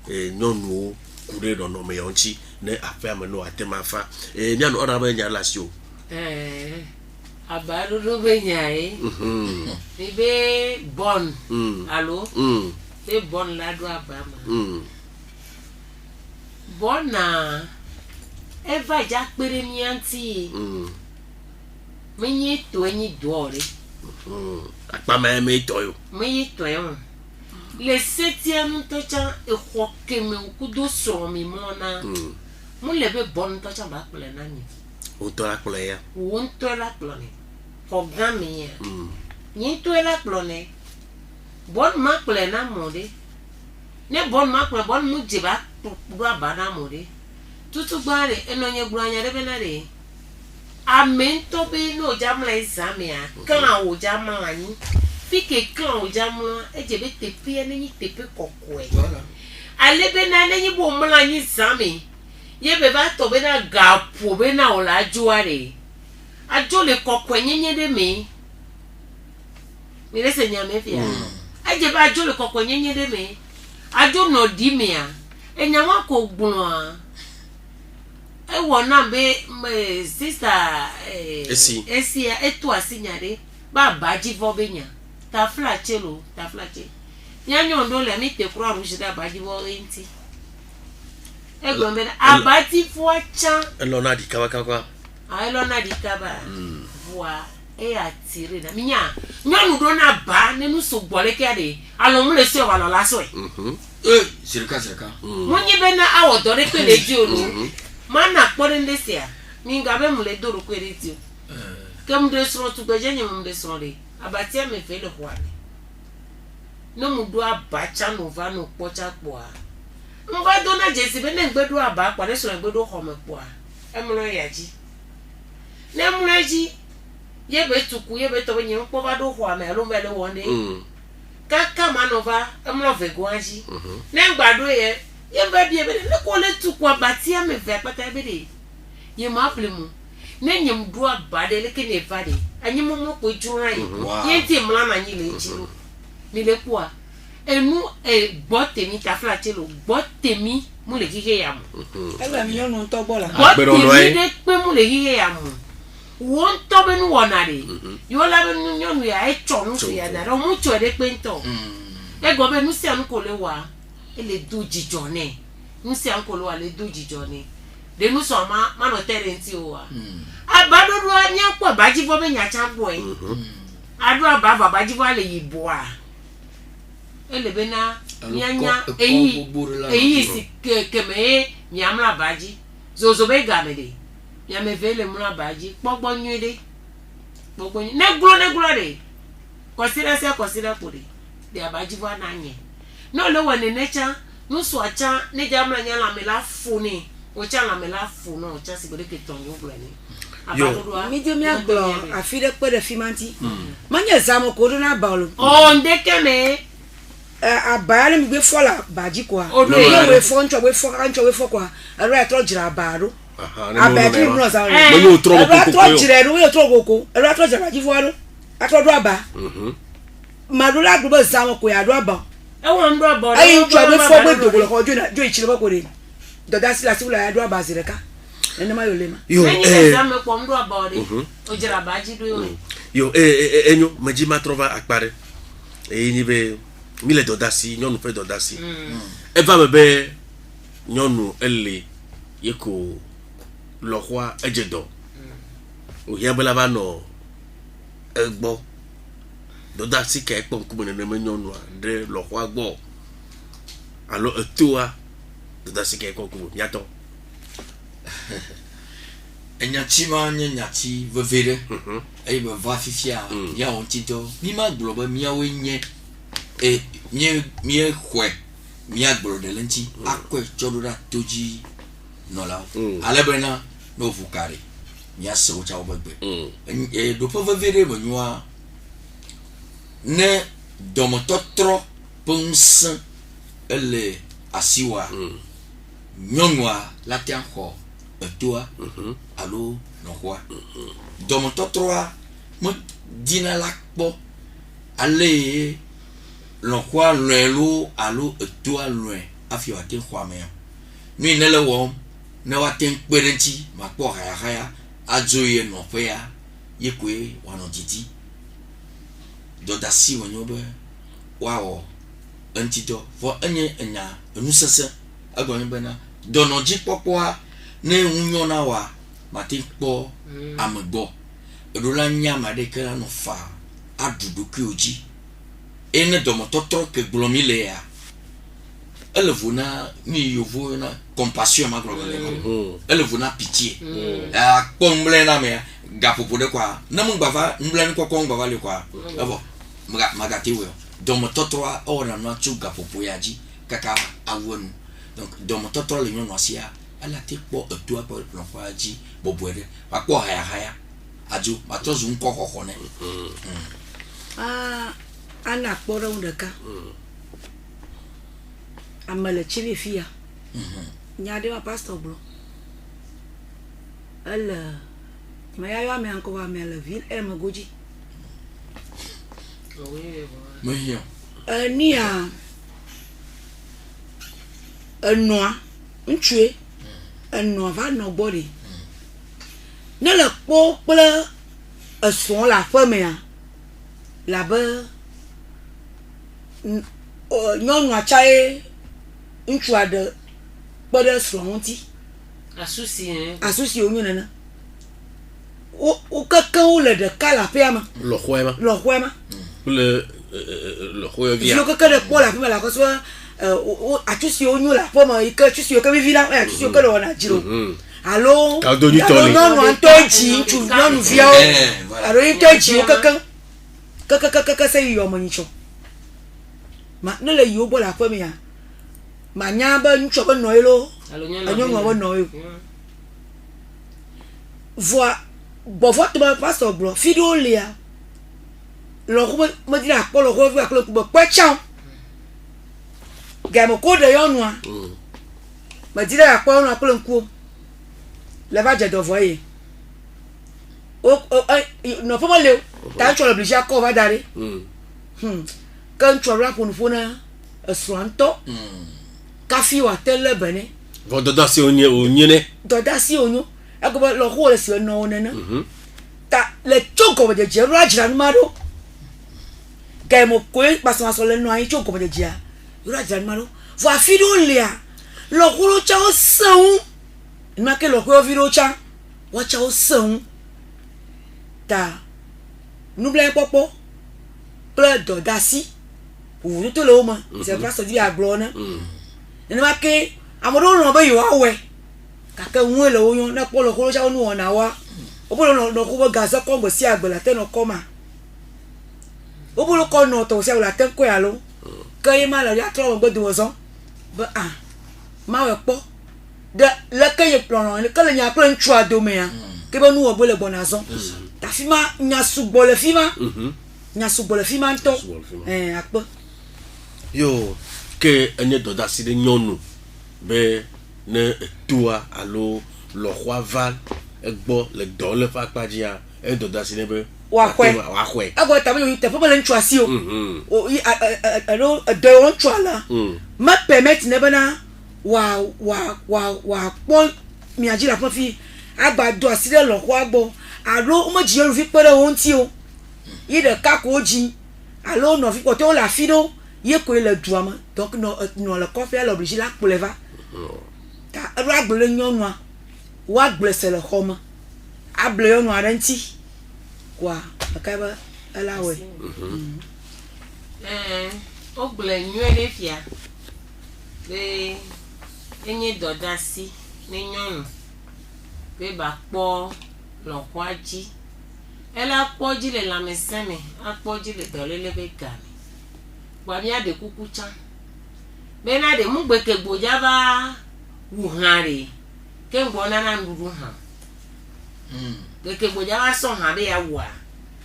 A: nyonu kure do no me yonchi ne affaire me no atemafa miano ora ba nya lasio
D: abaru do be nyae be bon allo be bon la do abama bona eva ja pere mi anti menye to enyi doore
A: akpama me toyo
D: menye to yon le 7e tocha e khoke me kudo so mi mona mo lebe bon tocha ba kule nani
A: o to la kule ya
D: won to la klone programme ya ni to la klone bon ma kule na mode ne bon ma kule bon mu jiba gba bana mode tutu gbare enonye gbanya rebe na re amento be no jamla examia kan o jamla ani fike kan o jamla ejebe tepe eni tepe kokwe alebe na eni bo mla ni exami ye be ba to be na gapo be na ola juare ajo le kokwe nyenye de me lese nyame fia ejebe ajo le kokwe nyenye de me ajo no di me a enyawa ko gbun e wona be sister esi eto asinyare ba baji vobenya ta flachelo ta flache nyanyo ndo le mi te kro arushi da baji vo enti e gombe abati fuacha
A: elona di kaba
D: elona di kaba voa e atire na minya nyonu do na ba nenu so gbole ke ade alo mu le se wa lo laso
C: sirika
D: munyi be na awodore pe le di olu mana kpore ndesia mi ngabe mule doro kweretio kem de sro tu gbeje nyem mde sro le abati me fe le hwale no mudu abacha no va no pocha po a ngba do na jesi be ne ngbedu aba pa le sro ngbedu ho me po a emro yaji ne mreji ye be tuku ye be to be nyem po ba do ho ame lo mele wonde kaka manova emro ve gwaji ne ngbado ye yeba bi ebe ne ko le tuku abati ame ve pata ebe de ye ma plemu ne nyem do abade le ke ne vade anyim mo ko jura yi ye ti mla na nyi le jiro mi le po a enu gbotemi ta flachelo gbotemi mu le kike ya mu
E: ebe mi yo no to gbola
D: gbotemi de pe mu le kike ya mu won to be nu wona de yo la be nu nyonu ya e chonu so ya na ro mu cho de pe nto e go be nu si anu ko le wa ele do jijone nsi ankolo ale do jijone de nu so ma no terenti o wa abadodo anya kwa baji fo be nya chambo e adu ababa baji fo ale yibo a ele be na nyanya eyi si keme nyamla baji zozo be gamede nyame vele mla baji gbogbo nyede ne gro de consider pori de abaji fo na nye no lo wone necha no so acha ne jamla nyala mela funi o cha la mela funo o cha sigode ke tonyo glani abadodo
E: mi de mi agbo afire pe de fimanti manya zamo ko do na baolo
D: o ndeke me
E: abale mi gbe fola baji kwa no we fo ncho we fo kwa ara tro jira baro abeti no sa
A: mo yo tro ko
E: tro jira ru yo tro koko ara tro jira baji fo aro atro do aba madula gbo zamo ko ya do aba
D: e won do aba
E: ayi ncho we fo gbe dogo ko jo ichire ba ko re doda sila sila ya do aba zireka ene ma yo lema
D: yo zamo ko ndo aba re o jira baji do
A: yo enyo maji ma trova akpare ni be mile dodasi nyonu fe dodasi eva bebe nyonu ele yeko lohwa ejedo o yabela ba no egbo dodasi ke ekpo nkume ne me nyonu andre lohwa gbo alo etua dodasi ke ekpo nkume nyato
C: enyachima nyachi vevere e be va fifia ya ontito mi ma globa mi awe nye e mie kwe mi agboro de lenti akwe chodora toji no la alebena no vukare nya se ucha obegbe do povevere bonwa ne domototro pons ele asiwa nyonwa latian ho etua alo nohwa domototro mo dina lakpo ale nohwa lelo alo etua loin afio atin hwame mi nele wo ne watin kperenti makpo haya ajoye no pe ya yekwe wano titi do dasi wonyo be wawo antido for enye enya enusese agonye be na do no ji popoa ne unyo na wa matin po amegbo edola nya made kera no fa adudu ki oji ene do mototro ke glomile ya elevuna ni yovo na compassion ma globale elevuna pitié pomble na me gapopo de kwa na mungbafa mble ni kokon gbava le kwa abo magati we domo totroa ora no chu gapopo yaji kaka awonu donc domo totro le nyon asia ala te po etua po lo kwa ji boboere akpo haya aju matozu nko kokone
E: ana kpora undaka amale chibi fia nyade wa pastor bro ala maya yo ame anko wa me la ville e magoji
C: meyo
E: ni a noa ntwe no va no body ne le po ple son la femme ya la be nyɔnu atsaye ŋutsu aɖe kpe ɖe srɔ̃ ŋuti asusi wonyo nene wo keke wo le ɖeka le aƒea me lɔxɔe ma viwo keke ɖe kpɔ le afi me le akɔsɔ atsusi wonyo le aƒe me yi ke atsusi wo ke vivi la atsusi wo ke le wɔna dzro alo nyɔnua ŋutɔ dzi ŋutsu nyɔnuviawo alo ŋutɔ dzi wo keke se yi yɔme nyitsɔ ma ne le yiwo bo la aƒe me ya ma nya be ŋutsu be nɔ ye lo nyɔnua be nɔ ye voa bɔvɔ to be pastor gblɔ fi ɖewo lia lɔƒo me di akpɔ lɔƒo vi akple kube kpɛtsawo game ko ɖe nyɔnua me di ɖe akpɔ nyɔnua kple ŋkuwo le va dze dɔvɔ ye nɔƒe me le ta ŋutsu le blisi akɔ va da ɖi ke ŋutsu aɖe ƒo na esrɔ̃ ŋutɔ kafi wòate lé be nɛ
A: vɔ dɔdasi wonye nɛ
E: dɔdasi wonyo ego be lɔƒo le si nɔwo nene ta le tso gɔmedzedze ɖo adzra nu ma ɖo game koe kpasamasɔ le nɔ anyi tso gɔmedzedzea ɖo adzra nu ma ɖo vɔ afi ɖewo lia lɔƒo ɖewo tsa wo sẽ ŋu numa ke lɔƒo vi ɖewo tsa woatsa wo sẽ ŋu ta nublankpɔkpɔ kple dɔdasi wo to le wo me c'est pas dit agblɔ ne nenema ke ame ɖewo nɔ be yewoawɔe gake ŋue le wo nyo ne kpɔ le xɔ tsa wo nu wɔna wa wo bolo nɔ xɔ be gaze kɔ gbe sia gbe la te nɔ kɔ ma wo bolo kɔ nɔ tɔ sia la te kɔe alo ke ye ma le ya trɔ megbe do zɔn be ma wɔ kpɔ de leke ye kplɔnɔ ke le nya kple ŋutsua domea ke be nu wɔ gbe le gbɔna zɔn ta fi ma nya sugbɔ le fi ma nya sugbɔ le fi ma ŋutɔ akpe
A: yo ke enye dɔdasi ɖe nyɔnu be ne etoa alo lɔxɔa va egbɔ le dɔ le ƒe akpa dzia enye dɔdasi ne be
E: waxɔe egɔ ta be yo teƒe me le ŋutsua si o alo edɔ ye ŋutsua la me permit ne bena wòakpɔ mia dzi le aƒe fi agba do asi ɖe lɔxɔa gbɔ alo me dzi nyɔnuvi kpe ɖe wo ŋuti o yi ɖeka ko dzi alo nɔvi kpɔtɔwo le afi ɖewo ye koe le dua me donc nɔ le kɔƒea le obligé la kplɔe va ta eɖo agble le nyɔnua woagble se le xɔ me able nyɔnua ɖe ŋuti koa eka be ela wɔe
D: wogble nyuie ɖe fia be enye dɔdasi ne nyɔnu be ba kpɔ lɔ̃xɔa dzi ela kpɔ dzi le lãmesẽ me akpɔ dzi le dɔléle be game gba mía de kuku tsã bena de mugbeke gbodza va wu hã ɖe ke ŋgbɔ nana nuɖuɖu hã Keke boja wa so ha be ya wa.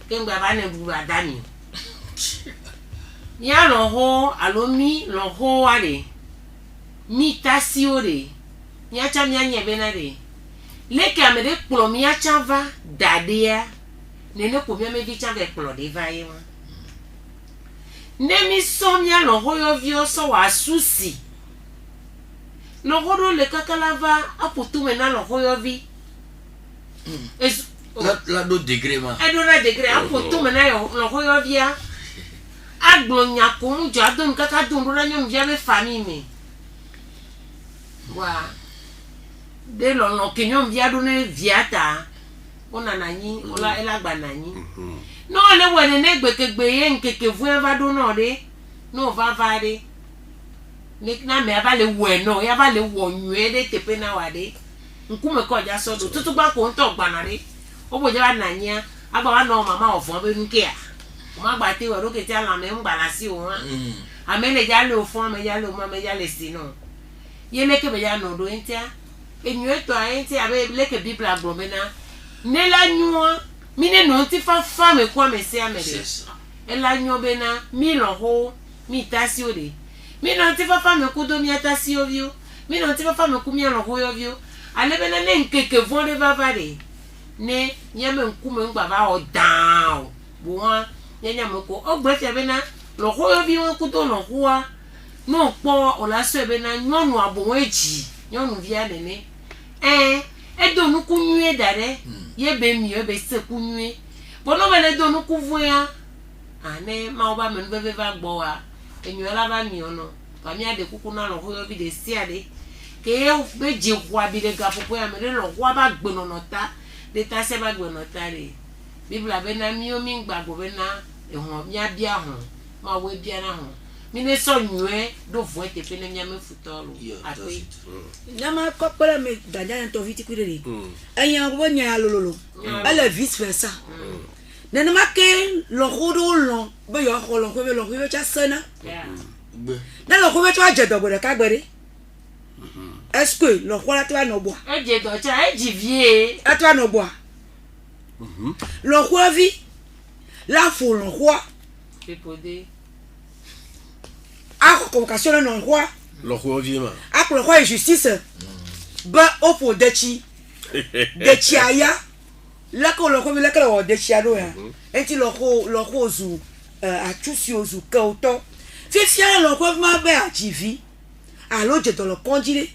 D: Ke ngba ba ne bu adani. Ya lo ho alomi lo ho are. Mi tasi ore. Ya cha mi anye be na re. Leke amede kplo mi ya cha va dadea. Nene ko mi me vi cha ve kplo de va ye wa. Nemi so mi lo ho yo vi o so wa susi. Lo ho do le kakalava aputu me na lo ho yo vi.
C: La do degré ma.
D: Edo na degré aputu me na lo ho yo vi a. Agbonya ko mu jo adun kaka dun ro na nyum via be famille me. Wa de lo no kinyum via do ne viata. Ona nanyi, ola elagba nanyi. No le wene ne gbekegbe ye nkeke vu eva do no de. No va va de. Nek na me aba le we no, ya ba le wo nwe de tepe na wa de. Nkume ko ja so do. Tutu gba ko nto gba na de. Obo je ba nanya, agba wa no mama ofo be nke a. Ma gba te wo ke ti ala me ngba la si o wa. Amele ja le ofo me ja le o ma me ja le si no. Ye leke be ja no do entia. Enyu eto a entia be leke bibla gbo me na. Ne la nyua mine no ti fa me kwa me se amede. E la nyo be na mi lo ho mi tasi ode. Mi no ti fa me ku do mi atasi ovio. Mi no ti fa me ku mi lo ho ovio. Ale be na ne nkeke vonde vavare. Ne nyame nku me ngba ba o down. Bo nya me ko ogbe fe be na lo ho ovio ku do lo ho a. No po o la so be na nyonu abo eji. Nyonu via nene. Edo nuku nwe dare ye be mi ye be se ku nwe bono me do nuku vu ya ane ma oba me be va gbo wa enyu la ba mi ono pa mi ade kuku na lo ho yo bi de si ade ke e be je kwa bi de ga popo ya me le lo kwa ba gbe no ta de ta se ba gbe no ta re bibla be na mi o mi gbagbo be na ehun mi abia hon ma we bia na hon mi ne so nyue do vo te pe ne nya me futolo ape
E: Nyama kopere me danja to viti kurere. Enya bo nya lololo. Elle vice versa. Nene ma ke lo rodo lo be yo ko lo ko be lo ko cha sana. Na lo ko be to aje do ka gbere. Est-ce que lo ko la to no bo?
D: Eje do cha eji vie.
E: E to no bo. Lo ko vi la fo lo ko.
D: Pepode.
E: A convocation no ko.
A: Lo ko vi ma.
E: A ko ko justice. Ba opo dechi. Dechi aya. La ko lo ko vi la ko dechi ado ya. Enti lo ko zu atusi ozu ka oto. Fi fia lo ko ma be ajivi. Alo je do lo konjire.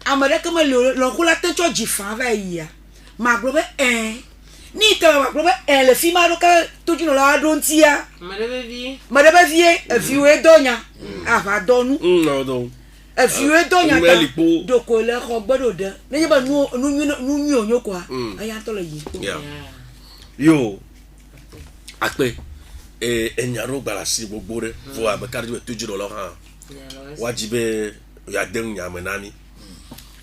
E: Amade ke me lo ko la tencho jifa va ya. Ma gbo be ni te wa gbo be le fi ma do ka toju no la do ntia.
D: Madebe
E: vie e fi we donya. Ava donu.
A: No do.
E: E fi we donya ta. Do ko le ko gbodo de. Ne ba nu onyo kwa. Aya to le yi.
A: Yeah. Yo. Akpe enyaro gbara si gbogbo re fo abekari be toju lo han. Wajibe ya den nyame nani.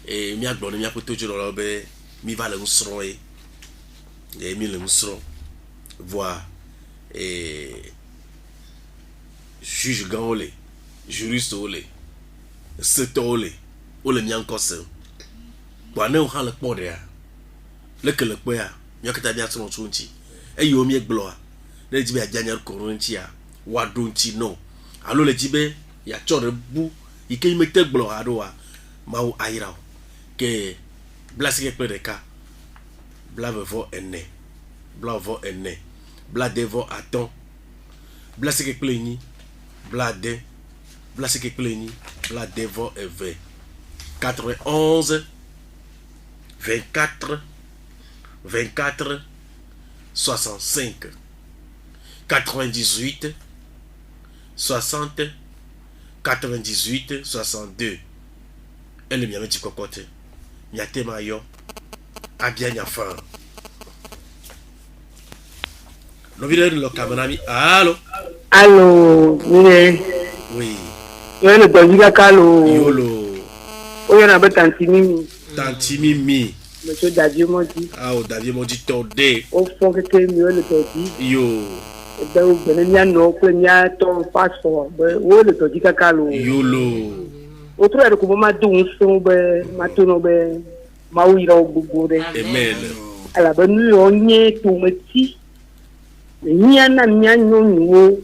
A: Mi agbo ni mi apotoju lo be mi va le nsro e. Mi le nsro. Voir juge gaole, juriste ole, secteur ole mi encore se. Wa ne o ha le po de ya. Le ke le po ya, mi akata bi atun tun ti. E yo mi eglo a. Le jibe ajanyar korunti ya. Wa don ti no. Alo le jibe ya chore bu ike mi te glo ado wa ma o aira o. Ke blasike pe de ka. Blave vo enne. Blavo enne. Bladevo aton. Blasike pleni. Blade. Blasike pleni. Bladevo eve. 91 24 24 65 98 60 98 62. Elle mi ameti kokote. Mi atema yo. Abia nya fa. No video lo kamanami. Allô.
F: Allô,
A: Oui.
F: Yo le dojiga kalo.
A: Yolo.
F: Oyo na betanti mimi.
A: Tanti Mimi.
F: Monsieur David Modi.
A: Ah, David Modi tordé.
F: O fon que mi le doji.
A: Yo.
F: E o benenya no premier ton passeport. O le dojiga kalo.
A: Yolo.
F: O tro e ko ma dun so be ma to no be ma wira o gbogbo re.
A: Amen.
F: ala be nu yo nye tomati nya na nya nyonyo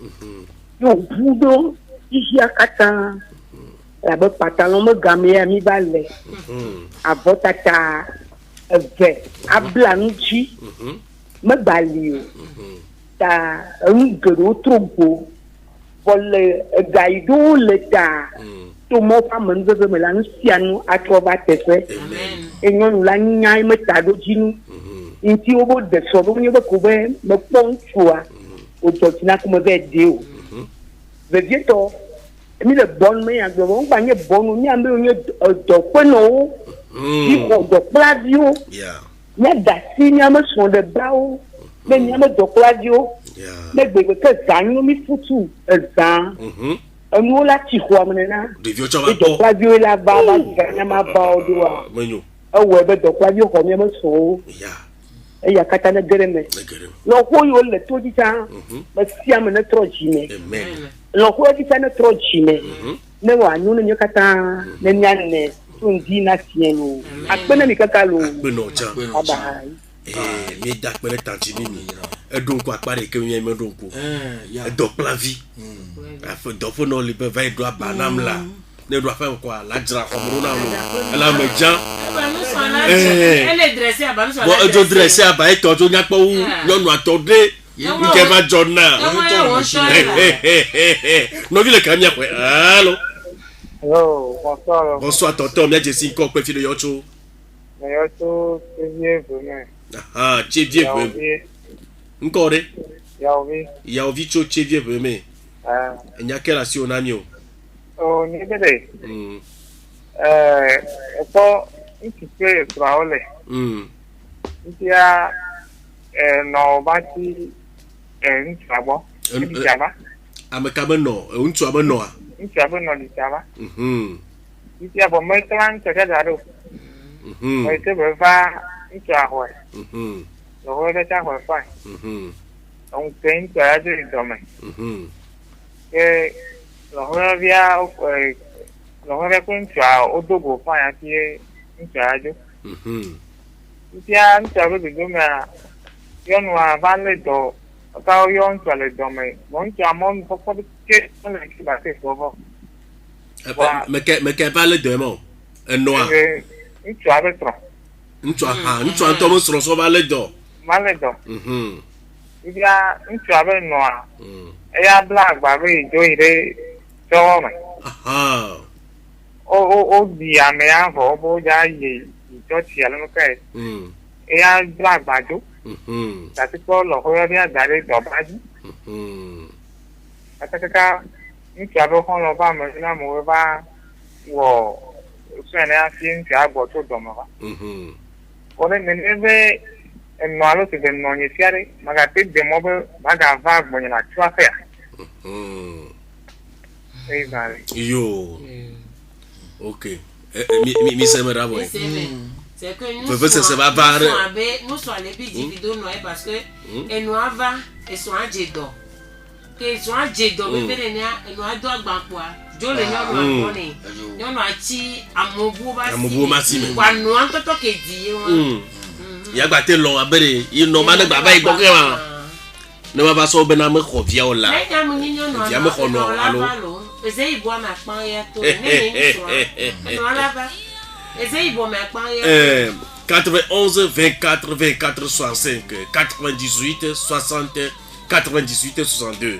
F: yo budo isia kata la be pantalon me game mi ba le avotata eve abla nchi me bali o ta ngero trogo volle gaido le ta to mo pa menze me la nsianu atroba tefe enyon la nya me ta do jinu inti obo de so bo nye ko be me pontua o to tina ko me be de o ve dieto mi le bon me agbo won gba nye bon ni ambe onye do pe no di ko do pladio nya da si nya me so de bawo me nya me do pladio me gbe ke zanyo mi futu ezan anu la ti ho amena
A: de vio chama
F: do pladio la ba nya ma ba o do a
A: menyo
F: awe be do pladio ko me so ya kata na gereme lo ko yo le to di ta ba si amena trojime lo ko di ta na trojime ne wa nyu ne kata ne nyane tundi na sienu akpena mi kaka lo
A: akpena ocha
F: aba
A: mi da pele tantini mi edon ko apare ke mi me don ko do plavi afo do fo no libe vai do abanam la ne do afa ko la jira ko mo na lo la me jan
D: elle est dressée à Banus.
A: Bon, je dressée à Baï, tu n'as pas où nous attendons. Nous va Jonna. Non, il est quand même. Allô.
F: Hello, bonsoir.
A: Bonsoir, tonton. Bien, je suis encore petit de Yocho.
F: Yocho, c'est bien venu.
A: Ah, tu es bien venu. Encore.
F: Yaovi.
A: Yaovi, tu es bien venu.
F: Ah.
A: Il y a quelle action on a mis?
F: Oh, ni bede. Epo ikike traole. Ntia no bati ntrabo. Ntiaba.
A: Amekaba no, untu abano a.
F: Ntiaba no ntiaba. Ntia bo metran tete daro. Mete beva ntiahwe. No ho de ta hwe fa. On pen ta de dome. No ho via no ho via kun cha odogo fa ya tie ntiajo. Ntia ntiaba de dome yon wa vale do ka yon cha le dome. Mon cha mon ko ke on le ki ba te go.
A: Me ke pas le demo. Un noir.
F: Ntiaba tro.
A: Ntua to mo so ba le do.
F: Male do. Ibia ntiaba noa. Eya black ba we do ire so me. O di ame ya fo bo ja ye to ti ala no kai. Eya black ba do. Tati ko lo ho ya dia dare do ba ji. Ataka ntiaba ho lo ba me na mo ba wo so na afin ti agbo to do mo ba. Ore menebe no alo te den no nyesiare magate de mobe baga va gbonye na tuafe a
A: yo OK mi se me ravo
D: c'est que nous sommes les bidis vidéo noé parce que et nous va et sont à jedo que sont à jedo me perenia et nous a do agba kwa jo le nyo ni nyo no achi amobu ba si kwa no antoto ke di won
A: ya gba te lo abere ino ma na baba igbo ke wa no ma ba so be na me kho via o la ya me kho no alo
D: eze ibo ma pan ya to ni so no ala ba eze ibo ma pan ya
A: 91 24 24 65 98 60 98 62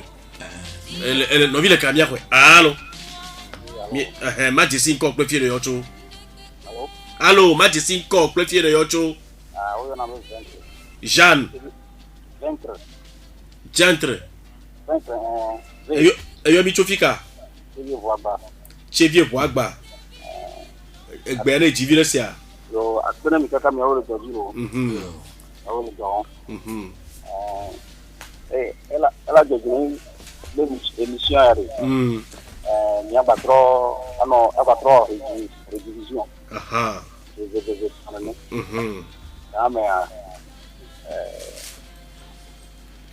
A: elle no vile kamia ko alo mi Majesty ko pe fie de yocho allo Majesty ko pe fie de yocho Jeanne. Jantre. Eyo mi chofika. Chevie Boagba. Egbe na jivi le sia.
G: Yo akpena mi kaka mi awole dojiro. Awole do. Ela jojini le émission yare. Mi abatro abatro redivision.
A: Aha.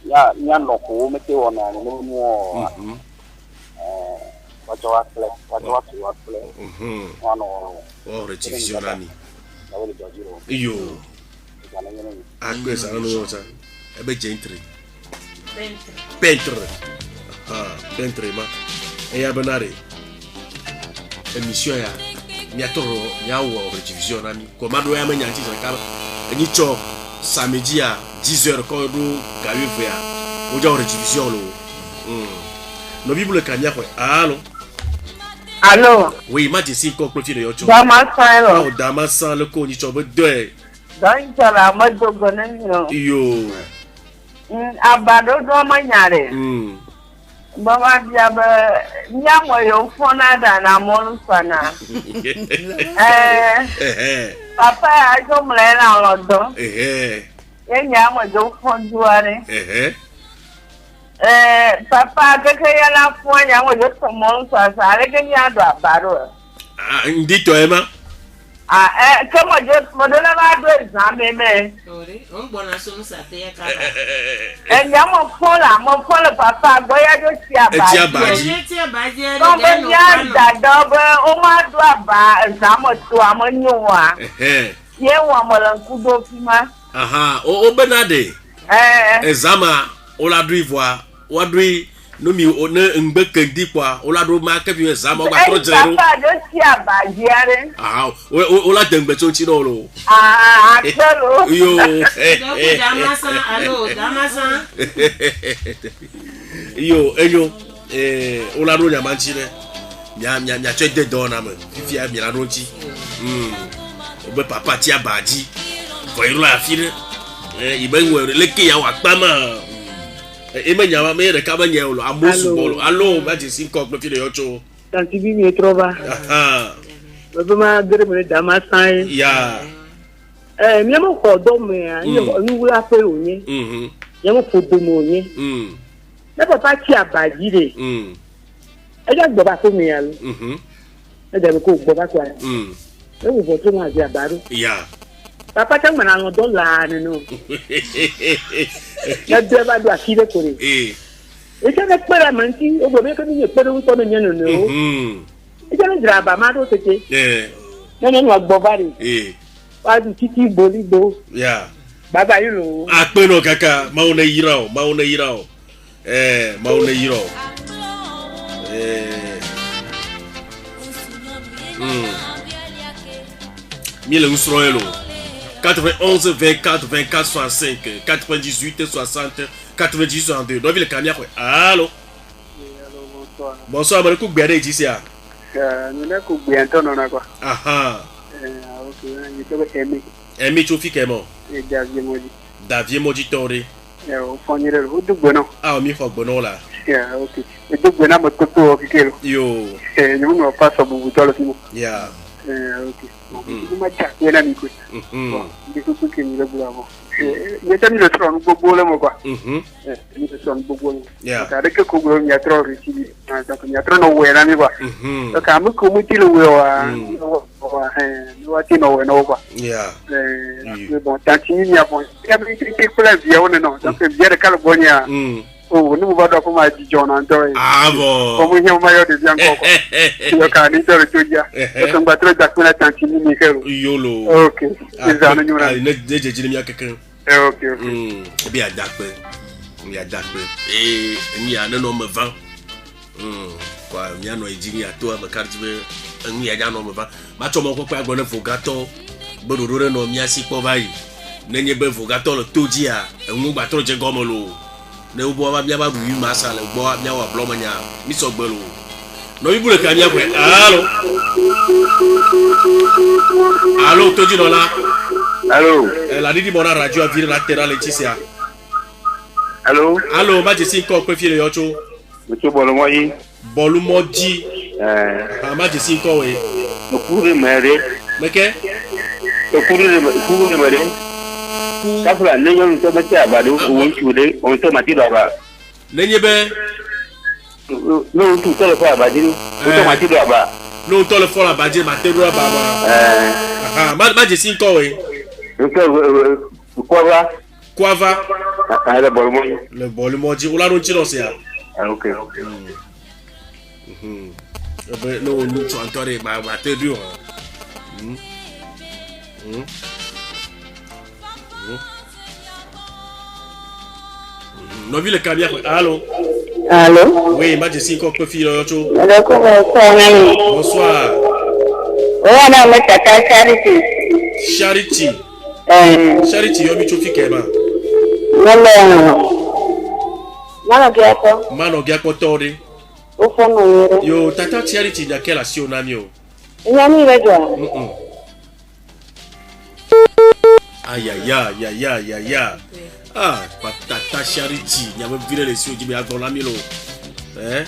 G: Ya no ko mete wona no mo wacho wa ple wano
A: oh redivision nani
G: awole dojiro
A: yo Akwe ça no ça. Ebe gentry. Peintre. Peintre ma. E ya benare. Émission ya. Miatoro nyawo redivision na mi. Komando ya menya nti kala. Ni cho samedi à 10h quand do gawe via. Oja redivision lo. No bible kanya ko. Allô.
F: Allô.
A: Oui, ma desi ko profil de yocho.
F: Damasan lo.
A: Oh, Damasan le ko ni cho be deux.
F: Dan chala ma dogonen yo.
A: Yo.
F: Abado do ma nyare. Baba dia be nyamo yo fona da na mon sana. Papa ajo mle na lodo. Ye nyamo jo fonduare. Papa keke ya la fo nyamo jo tomon sa ale ke nya do abaro.
A: Ndito ema.
F: Como yo modelo va do exame me.
D: Ori, on bona so nsa te ya kaba.
F: Nyamo fola papa goya do tia baji.
D: Tia baji e
F: Ko be ya da dobe o ma do aba exame to amonyowa. Ye wa molanku do fima.
A: Aha, o benade. Exama o la do ivoire, o do no mi o ne ngbe kendi kwa o la do ma ke bi exam o gba tro jero.
F: Papa do tia baji are.
A: Ah, o la dengbe to nti no lo.
F: Akelo.
A: Yo.
D: Damasan, allo, Damasan.
A: Yo, enyo o la do nya manchi ne. Nya che de don na me. Fifi a mi la do nti. O be papa tia baji. Voyons la fille. Iben we le ke ya wa pa ma. Nyama me de kaba nya lo amosu bolo. Allo, ba ji sin ko profil de yocho.
F: Tanti bi mi trova. Baba ma gere me Damasan.
A: Ya.
F: Mi mo ko do me yo ni wura pe onye. Ye mo ko do mo onye. Na papa ti abaji de. E ja gbo ba ko mi ya lo. E de ko gbo ba ko ya. E wo bo to ma di abaro.
A: Ya.
F: Papa ta ngana no dollar ni no. Ya de ba do akire kore. E ja na pera manti o go me ko ni pera un to no nyano no. E ja na draba ma do tete. No no gbo ba re. Wa du titi bolibo.
A: Ya.
F: Baba yi lo.
A: Apeno kaka, ma una yirao. Ma una yirao. Mille usroelo. 91 24 24 65 98 60 90 62. Donc, il camia quoi. Allô. Bonsoir, je suis bien ici.
G: Nous bientôt non quoi.
A: Aha.
G: OK, il est
A: Emi chofi kemo. Davier Moji Tore.
G: O fonire o dugbono.
A: Ah, mi fo gbono la.
G: Yeah, OK. E dugbona mo toto o kikelo.
A: Yo.
G: Nyu no paso bubu tolo timo.
A: Yeah.
G: OK. Ma cha yena ni ko. Ndi ko ke ni le bravo. Ye tani le tron gbogbo le mo kwa. Ni le tron gbogbo le.
A: Yeah.
G: Ka de ke ko gbo nya tron recibi. Na ta ko nya tron no we na mi kwa. To ka mu ko mu ti le we wa. Wa ti no we no kwa.
A: Yeah.
G: Bon, tanti ni a bon. Ya mi ti ko la via on no. Donc via de California. Oh, nous va donc ma di John Antoine.
A: Ah bon.
G: Comme il maillot de bien quoi. Le candidat le tuya. Donc va trop d'accueillir tanti ni kero.
A: Yolo.
G: OK. Les amis nous là.
A: Ne je mi akakan.
G: OK.
A: Bi adakpe. Mi adakpe. Ni ya no me van. Kwa mi ano ejini ato am kartibe. Ni ya no me van. Ma chomo ko pa gbona fogato. Bodoro no mi asipo bayi. Nenye be fogato lo toji a. Enwu gba tro je gomo lo. Ne ubo ba bia ba bu ma sala ubo bia wa blo manya mi so gbelo no ibu le kanya kwe. Allô toji no la.
G: Allô.
A: La didi mona radio a viré latéral et tisia.
G: Allô.
A: Allô ma jesi ko pe fi le yocho.
G: Monsieur Bolomoyi.
A: Bolumoji. Ma jesi ko we.
G: No kure mere.
A: Meke?
G: No kure mere. Kafla nenyo nto mati abado o chude o to mati do aba.
A: Nenye be
G: No tu to le fa abadi o to mati do aba.
A: No to le fa abadi ma te do aba ba. Ma jesi ko we. Kwava.
G: Le Bolomoyi.
A: Le Bolumoji o la ron chiro se ya.
G: OK.
A: Be no nu to antore ma te do. Non, vu le camion. Allô?
F: Allô?
A: Oui, Majesty, encore peu fille,
F: Bonsoir.
A: Bonsoir.
F: On Tata Charity.
A: Charity. Charity, yomi chofi kema. Mano gya potore. Yo, Tata Charity na quelle action namio? Aïe aïe aïe aïe aïe aïe aïe. Ah, Tata Charity, il y avait vu les cieux qui bien dans la milo. Hein?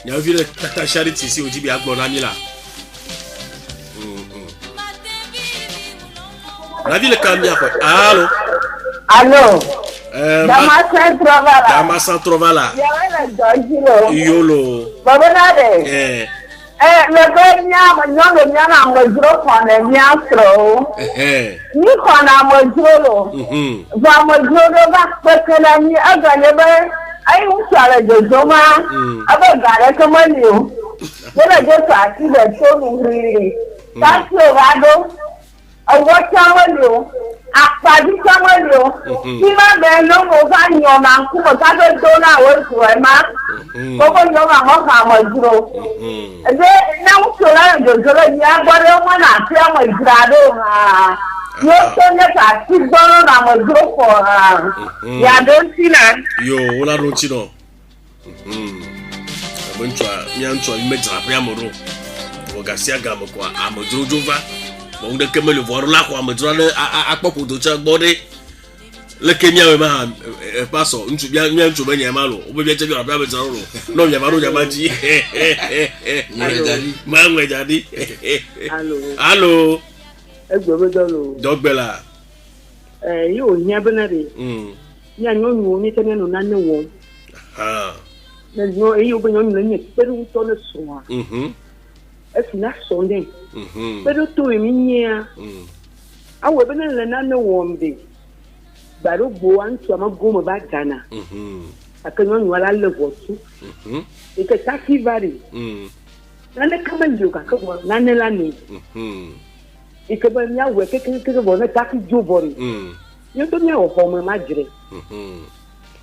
A: Il y avait vu Tata Charity ici au Djibi à Glonamila. La ville est calme, quoi. Allô?
F: Allô?
A: Damasan Trovala. Yolo.
F: Le gars n'y a un gros qu'on est bien trop. Ni qu'on a mon gros. Va mon gros parce que la nuit a gagné. Aïe, on s'arrête de Zoma. Avec Gareth comme nous. Voilà, je parti de tout l'ouvrir. Parce que Rado, a watch apadi samalo kima be no mo ga nyoma ku mo ga do na wo ku e ma ko nyoma mo ka mo juro de na wo so la do juro ya gboro mo na ti mo jurado ha yo so ne ka ti gboro na mo juro ko ya don tina
A: yo wala do chino bonchwa nyanchwa imetra pa amoro wo ga sia ga mo ko amojuro jova on de keme le voir là quoi me dire à pas pour d'autres border le Kenya me ma passe ntu bien ntu be nyama lo obi bien tebe abia be zaro lo no nyama lo nyama ji mangwe jadi allo
F: egbe dolo
A: dogbela
F: yo nya benare nya nyonyo ni tene no nane wo no yo be nyonyo ni peru to ne so na sonde pero tu minya awe bena le na ne wombe baro bo antu amagomo ba gana akanyo nwala le votu e ke taki vari na ne kama njoka ko na ne la ni e ke ba nya we ke bo na taki jobori yo to nya o homo ma jire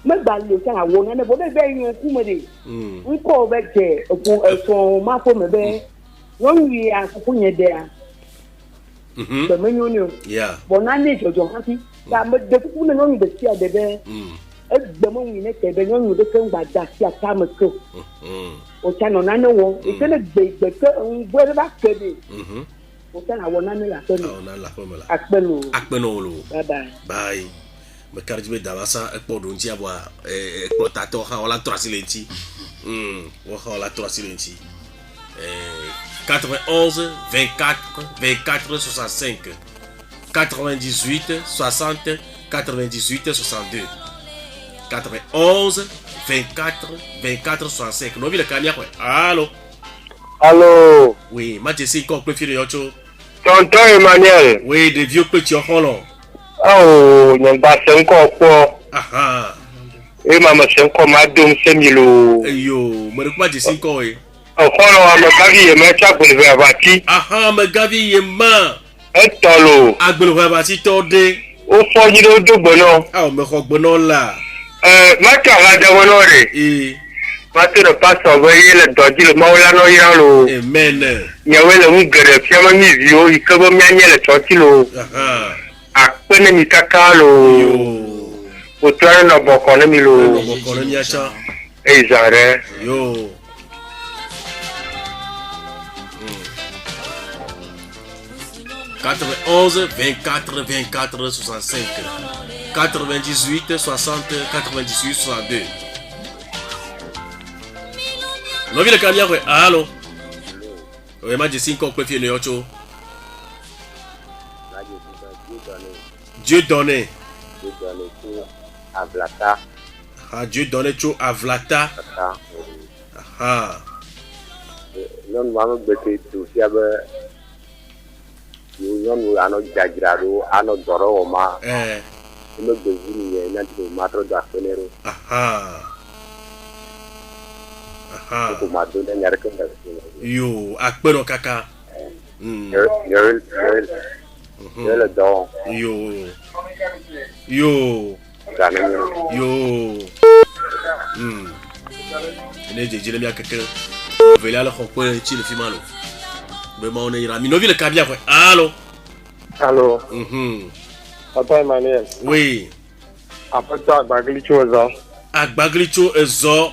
F: me ba le ta awo na ne bo be yin ku me de nko be je so ma fo me be non we are kunya there the menu
A: yeah
F: bonane jojo happy da me de ku na non de sia de be e mo wi ne te be non de kan gba da sia ta me ko o cha no na ne wo e te ne gbe ke ngwe ba ke de o cha na wo na ne la to no
A: na la ko me la
F: akpeno lo
A: bye me karjibe dawasa e podo nti abwa exploitateur ha wala 3 silenti wo ha wala 3 silenti 91 24 24 65 98 60 98 62 91 24 24 65 no vile kania kwa allo oui Majesty ko pe fire yocho
G: Tonton Emmanuel
A: oui de vieux petit holon
G: nyamba senko ko e mama senko madum semilo
A: yo mo ko Majesty ko
G: Okolo amagavi ye mecha gbele abati.
A: Amagavi ye ma.
G: Etolo.
A: Agbele abati tode.
G: O foji do dogbono.
A: Me ko gbono la.
G: Maka la dawono re. Mate de paso we le doji le mawla no yalo.
A: Amen.
G: Nyawe le ngere fiama mizio ikabo myanye le chotilo. Akpene mitakalo. Yo. Otwana no bokone milo.
A: No bokone nyacha.
G: Ezare.
A: Yo. 91 24 24 65 98 60 98 62 no vile kania kwe allo we Majesty ko kwe fie yocho Dieu donné
G: Avlata
A: Dieu donné cho Avlata
G: non mama bete tu siabe non ano jagrado ano doro ma no bezini ye na do matro da fenero ko ma do na nyar kan da
A: yo akpero kaka
G: yo le do
A: yo Yo. Ne je le quelqu'un. Veille à la fois tu le filmes. Mais on est mi novi le cabia quoi. Allô.
G: Papa Emmanuel.
A: Oui.
G: Après ça,
A: Agbaglicho ezo.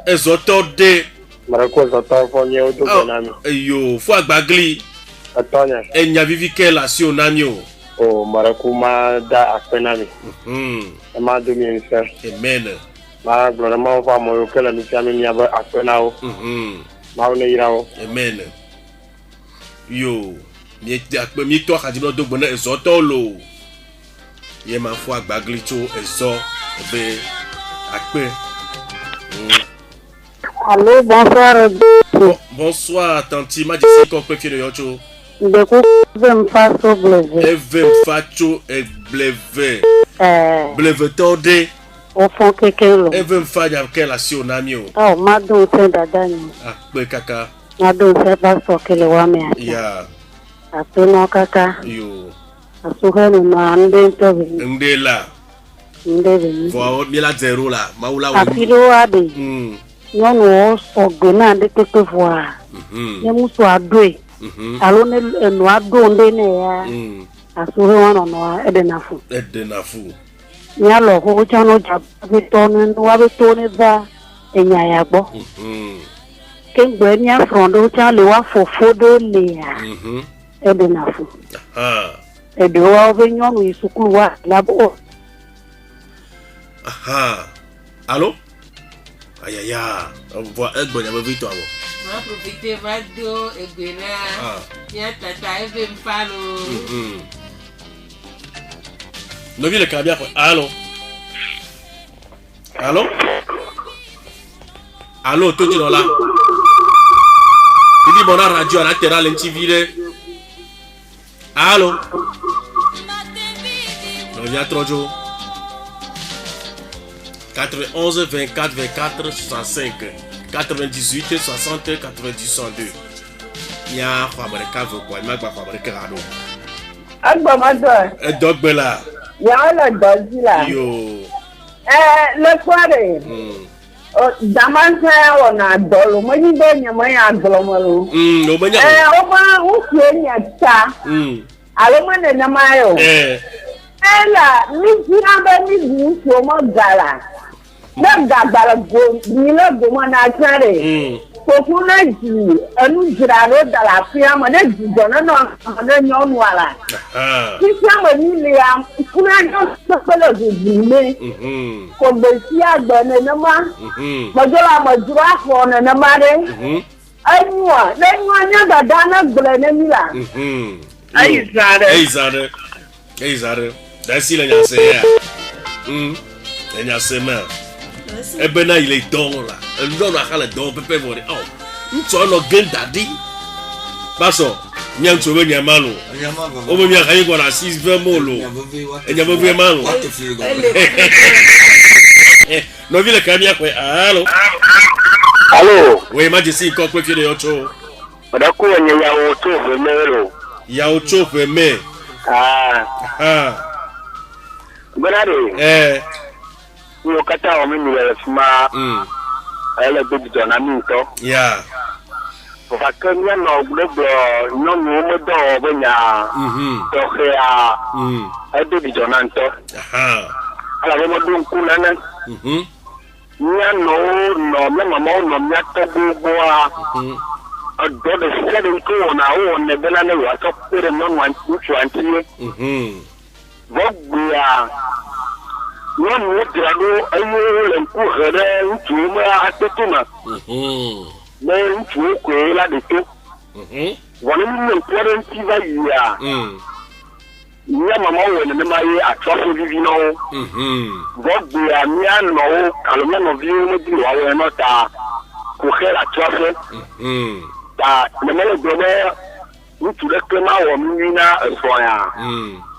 A: Ezo tode.
G: Marako zata fonye o to nami.
A: Yo, fo agbagli.
G: Atonya.
A: Enya vivi ke la si onamio.
G: O Marako ma da apenami. Ma do mi nse.
A: Amen.
G: Ma glora ma fa mo ke la mi fiami mi aba apenao. Ma one irao.
A: Amen. Yo, mi to khadino do gbona ezo to lo. Ye ma fo agbaglicho ezo be akpe.
F: Allô, bonsoir.
A: Bonsoir, tanti. Ma disi ko pe fi de yocho.
F: De coup, vem faço bleve.
A: Evem facho e bleve. Bleve tode.
F: O fon kekelo.
A: Evem faja ke la si onamio.
F: Oh, madu te dadani.
A: Akpe kaka.
F: Madu se paso kele wame ati.
A: Ya.
F: Apeno kaka.
A: Yo.
F: Asuhenu na ande tobi.
A: Ndela.
F: Ndebe.
A: Fo mi la zero la. Maula wo.
F: Afiro ade. Nyɔnu sɔgbe na de kpekpe voa. Nye musu adoe. Alo ne enu ado nde ne ya. Asuhe wana no edenafu.
A: Edenafu.
F: Nyalo ko chano jabe tonu wa be tonu za enya ya gbo. Kengbe ni afrondo cha le wa fofodo le ya. Edenafu. Edo wa be nyɔnu isukulu wa labo.
A: Allô? Aïe, on voit un bon amour vite, toi.
D: On va profiter, va do, et guéna. Viens, tata, et viens me fallo.
A: Nous vivons le cabia. Allô? Allô, tout le monde là. Il dit, bon, la radio, la terre, l'intérieur. Allô? On vient trop jours. 91 24 24 65 98 60 90 102. Ya America veut quoi? Il m'a pas America rado.
F: Agba mado.
A: Dogbela.
F: Ya la dozila.
A: Yo.
F: Le soirée. Damansa ona dolo, mo ni be nyama ya dolo mo.
A: No manya.
F: O ba o nya ta. Alo mo ne na mayo. Ela, mi jina be mi bu so mo gala. Na gabara go ni na go mo na tare. Ko kuna ji, anu jira ro da la fia mo na ji do na no na nyonu ala. Ki sia mo ni le am, kuna no so pelo ji me. Ko be si agba na ma. Mo jola mo jura ko na ma re. Anwa, na nwa nya da da na gbele na mi la.
A: Ei zare. That's il a essayé. Il a essayé. Eh ben là il est don là. Il donne à la don pépé voir. Oh, nous sommes nos gains d'adi. Passo, nyam sobe nyamalo. O be nya kayi kwa 6 20 molo. Enya bo be malo. No vile kamia kwa. Allô. Oui, majesty ko kwa kile yocho.
G: Badako wenye ya oto vemelo.
A: Ya ocho veme.
G: Benade. Yo kata o mi le sma. Ele be di na mi to.
A: Yeah.
G: Ko fa kan ya no gbogbo no mi mo do bo nya. To khia. E be di na nto. Ala mo dun ku na na. Nya no me mama no nya to gbogbo a. Odo de sele ko na o ne bela ne wa to pere no wan chu antini. Vogua. Non mo tirado ayo le ku gere tu ma atetuma. Me tu ko la de to. Woni mo pere ti va ya. Nya mama wo ne ma ye atofo vivi no. Vogua mi ano kaloma no vi mo di wa we no ta. Ko khela atofo. Ta ne me le gbe tu le kema wo mi na so ya.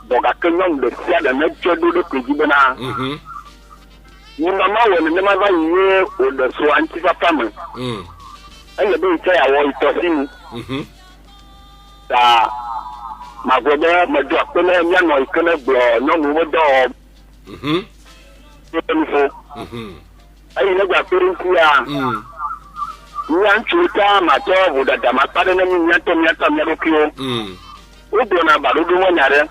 G: Donc à quel nombre de fois de mettre de président ni maman ou ne m'a pas eu au de so anti femme elle be été à wa itosini ta ma go be me do akpele mia no ikene gbo no mu mo do ayi ne gba pere nku ya nya nchuta ma to bu da ma pade na nya to mia rokio o do na ba do mo nyare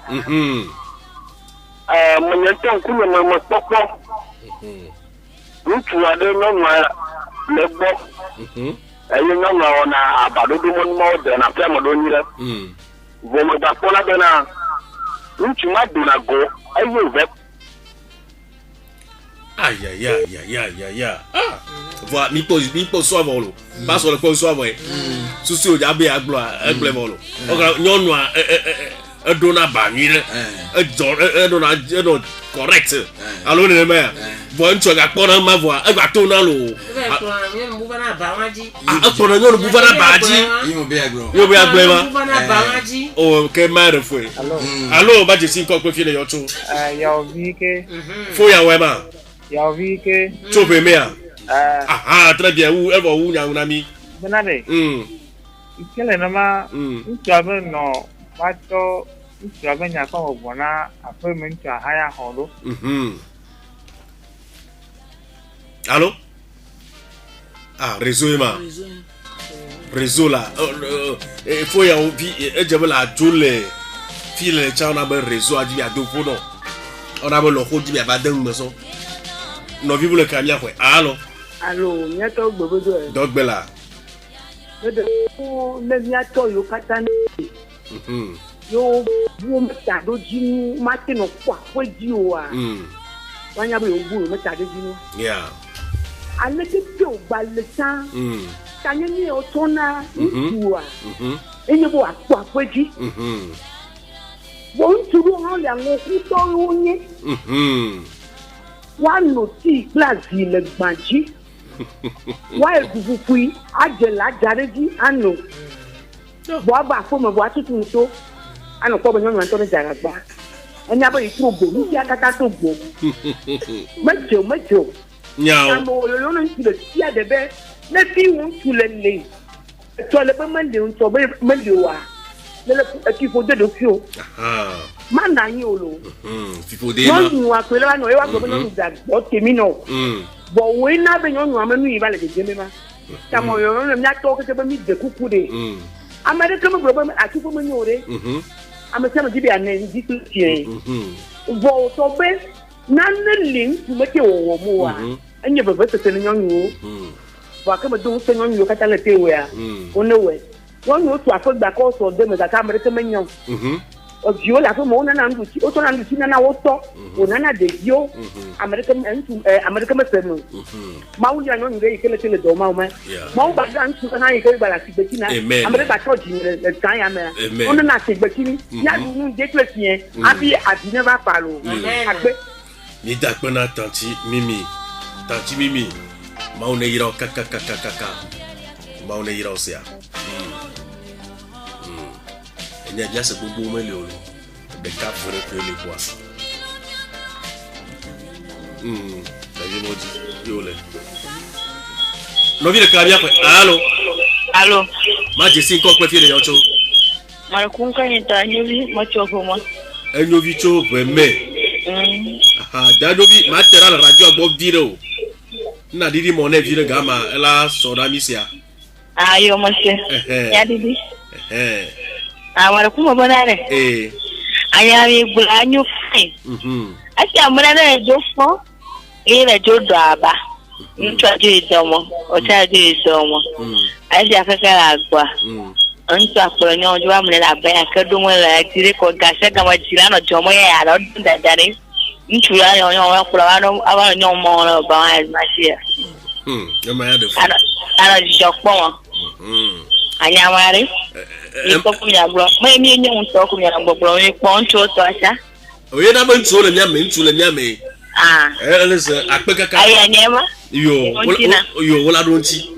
G: mo nya to nku no mo popo ntu ade no ma le gbo ayi no ma na abado do mo de na pe mo do nyire wo mo da pola be na ntu ma do na go ayi ve
A: Aïe. Voilà, mi pose soit volo. Pas sur le pose soit vrai. Souci au diable à gloire, volo. Non, donna banire, donna correct. Alors, les mères, voyons, tu as pas ma voix, elle va tourner à l'eau. Ah, pour le bouvana badji, il y a bien. Oh, quelle mère fouet. Alors, bah, je suis encore confié de Yocho. Faut y avoir.
H: Yavike.
A: Chope mea. Très bien. Où elle va où un ami?
H: Benade. Ikele nama. Ntuabe no bato. Ntuabe nyaka obona appointment to haya holo.
A: Allô? Réseau ma. Réseau là. Il faut y avoir la joule. File chana be réseau a dit à deux fois non. On a le route dit à badeng maison. No vivo le camion quoi. Allô.
F: Miato gbogodo e.
A: Dogbela.
F: Le miato yo katane. Yo bu meta do jinu mate no kwa ji o a. Wanya be obu meta do jinu.
A: Yeah.
F: Ale ke o gbale tan. Tanye ni o tona ntu a. Enye bo akwa ji. Bo nturu han le awon ku to onye. One noti class le gbanji wa egufui ajela jareji ano bo aba fo mo bo atutu so ano ko bo nyon anto jaragba eni abo itu gbo ni akata to gbo mejo
A: nyao
F: amo lo no nti le ti adebe le fi won tu le to le be mande on to be mande wa le ki fo de do fi o mana yin olo
A: fifo de ma
F: no wa pele wa no e wa go no da o temi no bo we na be nyon amanu yi ba le je mema ta mo yo no mi ato ke be mi de kuku de america me gbo ati fo mo nyore america me dibi anen di tu tie bo to be na ne lin tu me ke wo mo wa enye be be se ne nyon yo wa ke me do se nyon yo ka ta le te we a o ne we won yo tu afogba ko so de me ka america me nyon Ojio la mo na nduchi o to na nduchi na wo to o na de dio America me senu ma wu ya no nge ikele tele do ma o ma u ba ga ntu na ikele ba la sibeki na America to ji le kan ya me o na sibeki ni ya nu de tle tien abi adine ba palo agbe
A: ni da pe na tanti mimi ma o ne ira kaka ma o ne ira o sia il y a bien ce bobo mais le des cap vrai que les bois la vie maudit yo le no vi le camion quoi allô ma je sais encore quoi faire yo cho
I: mara kunka ni ta nyovi ma choko mo
A: enyovi cho vraiment da novi ma tera la radio agbo video na didi mo ne video gama ela soda misia
I: ayo mo se ya didi Amara kuma bonare aya mi bulanyu fine ati amara na jofo ira jodo aba ntwa je domo o ta je domo ayi afeka agba ntwa akporo nyo ojo amle la ba ya kedo mo la tire ko gase ga wajira no jomo ya ro dadare ntwa ya yo akporo aba nyo mo no ba wa machia
A: e ma ya de fo
I: ana jokpo anya mare iko kumya bro me mi enye unto kumya na bro mi pon to asha
A: oye na ban tole nya me listen akpekaka
I: aya nyema
A: yo wala donti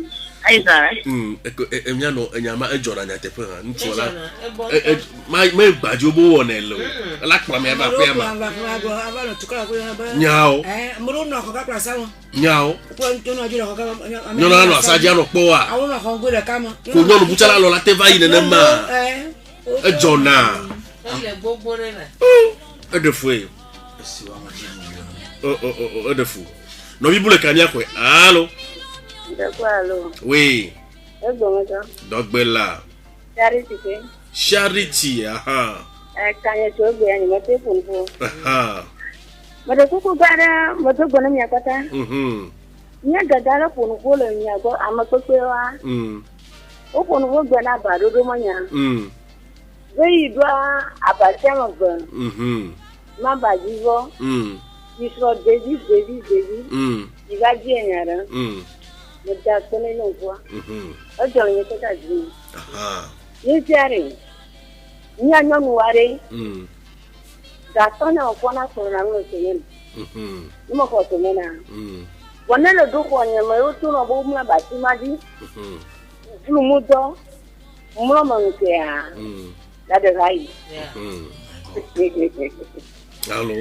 I: ai sara
A: emia no enyama ejora nya tepe ha ntola me gbajo bo wona lo la kpa me ba pe ma nyao
E: muru no ko ka plasa won
A: nyao
E: ko ntono ajira ko ka
A: nyona no asaja no po wa
E: awon no ko gbe kama
A: ko no buchala lo la te va ine na ma ejona
D: Elle bobo là.
A: De fou.
C: Si wa ma jenu
A: Oh, de fou. Non, il boule Kamia quoi. Allô?
I: De quoi allô?
A: Oui.
I: C'est bon ça.
A: Donc Bella.
I: Charity.
A: Charity,
I: Quand je suis bien, je me fais pour vous. Mais de tout cas, je me fais bonne miakata. Nya gadala pour nous voler miago, amakopewa. Au pour nous voler na baro do manya. Vei doit abatia magon. Ma bajivo. Il sera David. Il va bien yara. Le docteur ne nous voit. Attends, il est à dire. Il tient. Ni a non ware. Docteur n'a pas na son nom le sien. Il m'a fait mena. On a le dos on y a mais tout no bo mla bâtiment dit. Tout mudo. Mla manquea. La de rail.
A: Allô?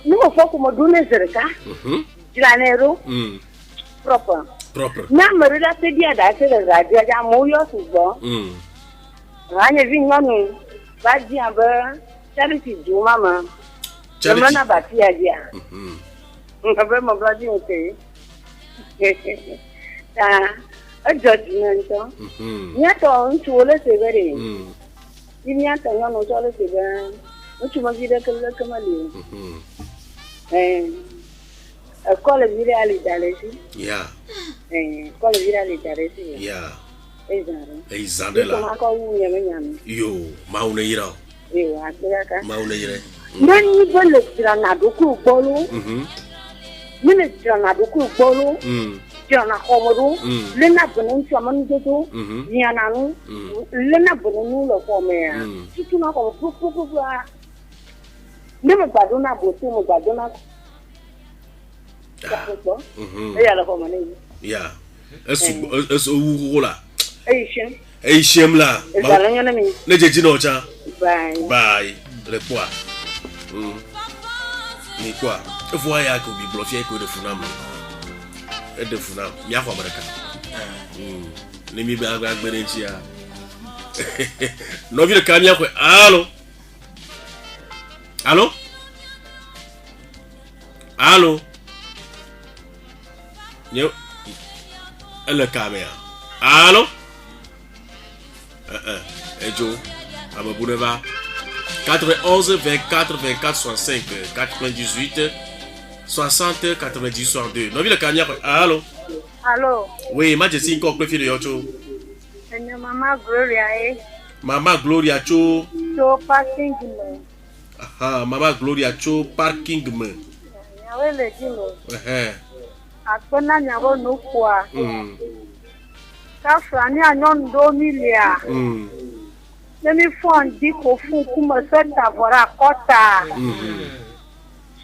I: Nous faut que me donne zerka. Granero. Propre. Na marida te dia da te da dia ja moyo subo. Anya vi ngonu. Ba dia ba charity du mama. Charity na ba tia dia. Ngabe mo ba di ote. Ta a judgment. Nya to nchuole se bere. Nya to ngonu chole se bere. Tu m'as dit que le camalier. École virale d'Alessi.
A: Yeah.
I: École virale d'Alessi.
A: Yeah.
I: Ezandela.
A: Yo, mauna ira.
I: Yo, akaka.
A: Mauna ira.
I: Nani bole tirana doku bolo. Mine tirana doku bolo. Tirana komodo. Lena bonon chaman dodo. Yananu. Lena bonon lo pomea. Tu na ko pupu. Même pas donner beauté, me pas donner. Et alors comment on
A: est? Est-ce où là?
I: Eh
A: chien là. Ne j'ai non cha. Bye. Le quoi? Ni quoi? Voyez que bi bloqué que de funam. Et de funam. Mia fa baraka. Ni mi ba gberentia. No vi le Kamia quoi? Allô? Allô? Allô? Yo. Le caméra. Allô? Joe. Boulevard. 91 24 24 65 98 60 90 62. Non, le caméra. Allô?
I: Allô?
A: Oui, moi je suis encore plus fier de Yocho.
I: Maman Gloria.
A: Maman Gloria Cho.
I: Cho parking.
A: Mama Gloria Cho parking me.
I: Yawe le dino. Akona nyawo no kwa. Ka frani anyon do milia. Lemi fon di ko fun kuma seta vora kota.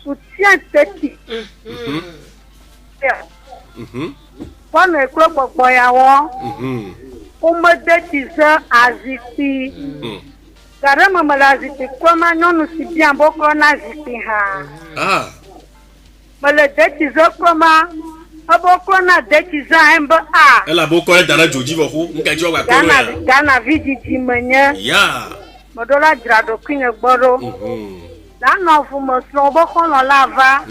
I: Soutien petit. Kwame eklo gbogbo yawo. Uma detiza azipi. Caramba, malazipi, como não se via boca na zipi ha. Mas le detiza como a boca na detiza emba a.
A: Ela boca é da Joji vohu, nunca joga com ela.
I: Gana vídeo de manhã.
A: Yeah.
I: Modola grado kinha boro. Lá não fuma só boca na lava.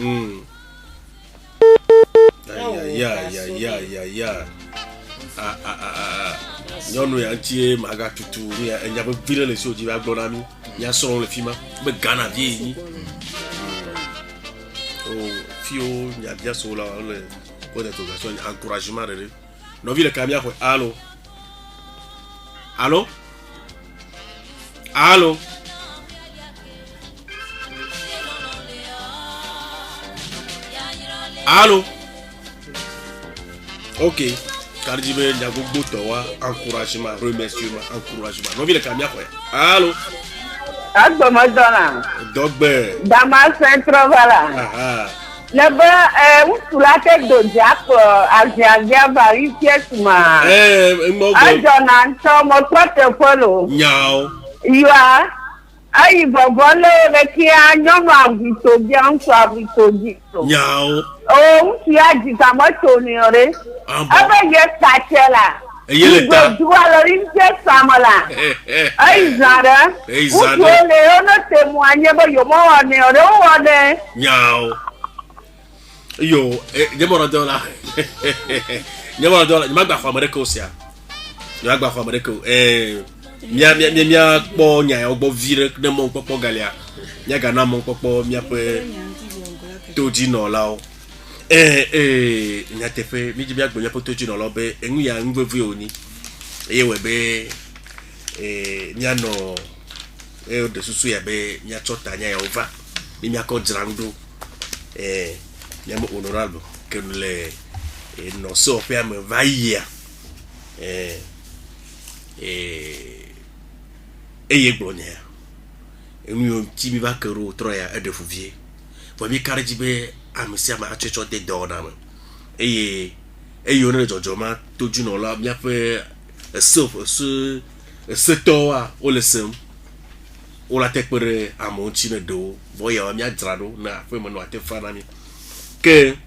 A: Ya. Nyɔnu ya ŋutie maga tutu nya be vi ɖe le si wodzi va gblɔ na mi nya srɔ̃ le fi ma be Ghana vie yi o fiwo nya bia so la le ko d'interrogation encouragement de nɔvi le Kamia xɔ allo ok Kardibe Ndiago Towa, encouragement, remerciement, encouragement. Non, il est Kamia quoi? Allô?
F: Agbo Madonna.
A: Dogbe.
F: Damas Saint-Trovala. Là-bas, où tu la tête de Diap, Algérie, Paris, Piesma. Adonna, mon pote Polo.
A: Nyao.
F: Yoa. Aïe, Bobolo, le qui a non abito bien, soit abito dito.
A: Nyao.
F: Oh, tu as dit à moi, Tony, ah ben, je t'attends là.
A: Eye le ta.
F: Tu vois alors il fait ça là. Ai zara.
A: Ei zara.
F: Vous le témoigner ba yo mo ane o ane.
A: Nyao. Yo, nyamora dola. Nyamora dola, nyamagba kwa America osia. Nyamagba kwa America. Mia po nya ogbo vire ne mo popo galia. Nya ga na mo popo mia pe toji no lao. Nya tefe mi jibia gbo nya po toji no lo be enu ya ngvevu oni. We be nya no de susu ya be nya chota nya ya over. Mi mia ko drandu nya mo honorable que le no so pe me vaia eye gbronya enu yo ti mi ba kero troya e de fuvie fo mi karji be amisia ma achecho de dona ma eye yo ne jojo ma toju no la mi ape se toa o le sem o la tekpere amonchi ne do voya mi adrado na fe mo no ate fana mi que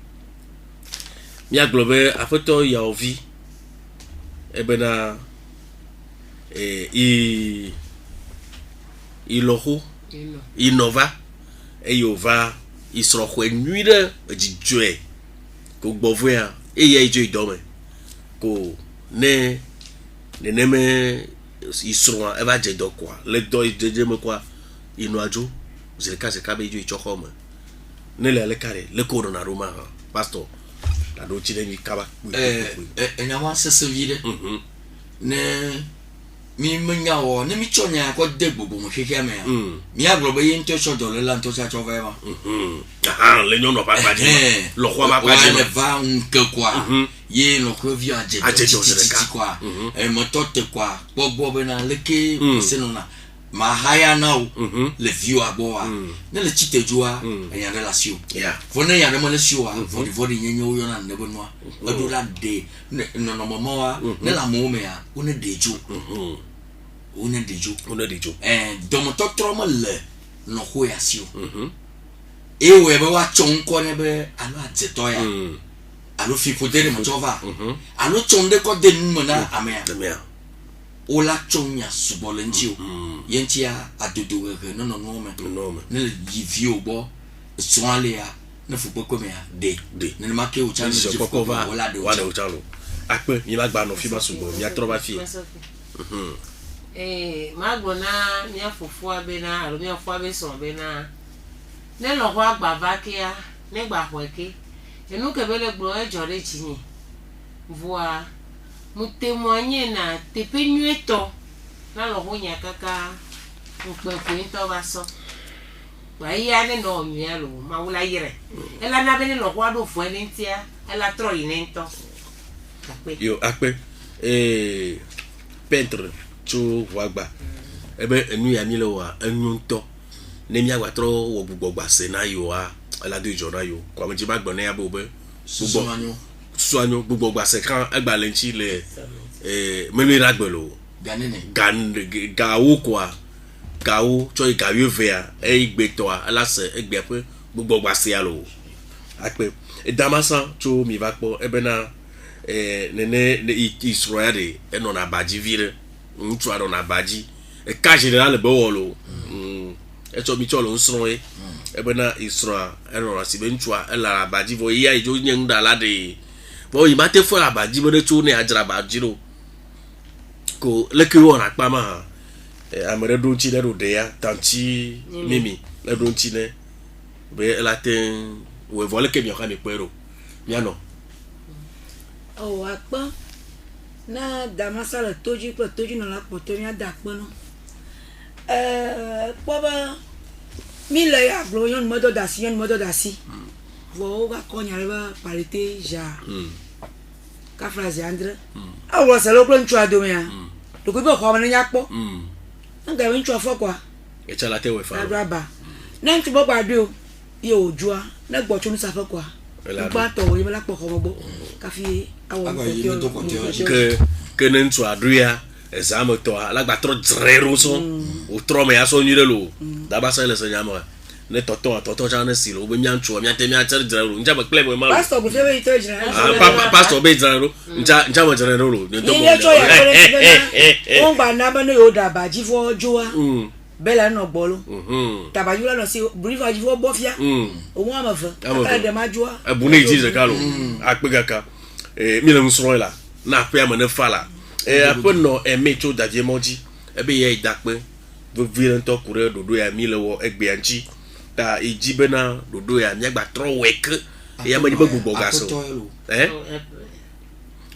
A: mi aglobe afeto ya ovi ebena iloho inova eyova isroho enuire ejijue ko gbovua eye ijo idome ko ne neme isro eva je dokwa le do je me kwa inuajo zeka be ijo ichokoma ne le kare le ko na roma pastor la do chile mi kaba
C: enyawa sese vide ne mi menyawo ne mi chonya ko de gbogbo mo hwehwe me mi aglobe yin to so dole la to cha chova eba
A: le nyono pa pa lo kwa pa pa
C: ne va un que quoi ye lo ko vi aje quoi mo tote quoi gbogbo be na leke senona ma haya now le view aboa ne le chitejua en relation fone ya mo le shua vodi nyenyo yo na nebo no adula de no momoa ne la mome ya one deju domo totro mo le no ho ya sio e we be wa chonko ne be alo azeto ya alo fi podere mo chova alo chonde ko de mo na amea ola chonya subolentio yentia adudu no me ne givio bo soalia ne fupo komea de ne make o chance de
A: pokova wala de o chalo akpe mi magba no fi masubo mi atroba fi
D: magbona mi afufu abena alo mi afufu abeson bena ne lo ho agbava kia ne gba hweke enu kebele gbo ejo re chinyi voa mu témoigner na tepe nueto na lo ho nya kaka nkpe to baso wa ya ne no nua lo ma wula yire ela na be ne lo ho ado fo eni ntia ela tro yin nto
A: yo akpe peintre tu wagba ebe enu ya mi lo wa enu nto ne mi agba tro wo gbugbo gba se na yo a ela do ijo na yo kwa mo ji ba gbon na ya bo be soigno gbogbo gba se kan egba lenchi le menu iragbelo gawo kwa gawo cho igawo vea igbe to ala se egbe pe gbogbo gba se alo akpe edamasa cho mi va po ebena nene Israel eno na baji vire ntu aro na baji ka general be wolo eto mi cho lo nso ebena Israel eno na sibe ntu ala baji vo iya ijo nyen dala de bo yi mate fo la baji bo de tu ne ajra bajiro ko le ki wona pa ma amere do chi le do de ya tanti mimi le do chi ne be la ten we vole ke mi ka mi pero mi ano
E: o apa na damasa la toji no la poto mi ada po no po ba mi le ya glo yon modo dasi vo ga konya ba parité ja ka phrase andre awo se lo plan chua do me ya to ko be ko ma nya po nga wen chua fo kwa
A: e chala te we fa
E: ba na ntu bo gba do ye ojua na gbo chu sa fo kwa ba to we la po ko mo bo ka fi awo
A: que ne ntu adria exame to la gba tro drero so o tro me aso nyire lo da ba sa le se nyama ne toto ja ne silo be mia ncho mia te mia tere dra ro nja ba kle mo ma
E: pastor go febe ito jira
A: pastor be dra ro nja mo dra ro ne do mo
E: ye cho ya kore on ba na ba no yo da ba ji fo joa bela no gbolo tabajula no si brief aji fo bofia o mo amafa ta de ma joa
A: abu ne ji de kalo akpegaka mi le nsoro la na pe am ne fala apo no emecho daje moji ebe ye idakpe vivire nto kure dodo ya mi le wo egbe anji ta ejibe na dodo ya mi gba tro wek ya ma ni gbogbo ga so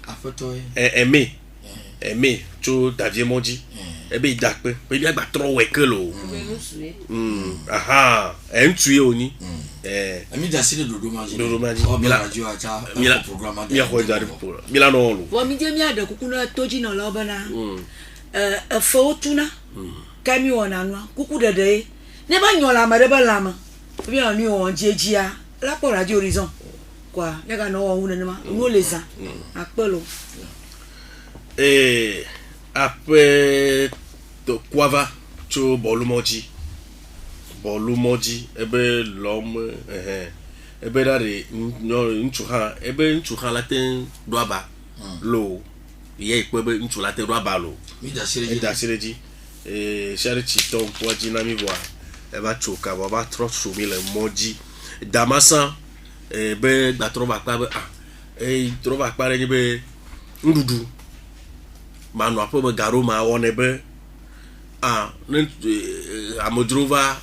C: afoto
A: eme cho daje moji ebe idakpe pe mi gba tro wek lo aha entue oni
C: ami da sile dodo maji
A: mila program mi ho da mila no lo
E: wo mi je mi ada kuku na toji na lo bana fo tuna kami wona no kuku dede ne ba nyola ma de ba lama bi an ni won jejia la po radio horizon kwa ne ga no won ne ma no leza apelo
A: après to kwava cho bolumoji ebe l'homme ebe dare nchuha ebe nchuha latin doaba lo ye ikwe nchuha latin doaba lo
C: mi da
A: sireji shari chiton poji na mi bwa eba choka baba tro shumi le moji damasa ebe gba tro ba pa tro ba pa re be ndudu manu apo be garo ma won ebe amodrova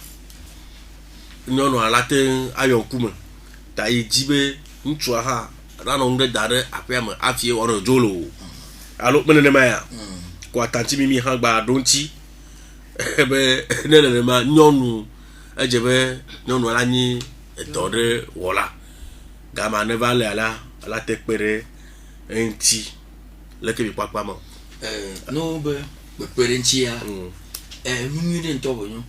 A: nyono alate ayonkume ta ijibe nchu ha rano nge dare apiam afie woro jolo alo menene ma kwa tanti mimi ha gba donchi ebe nene ma nyonu ejebe nyonu alani etode wola gama ne vale ala tekpere enti leke bi papa mo
C: no be pere nchi ya mumire ntobo nyo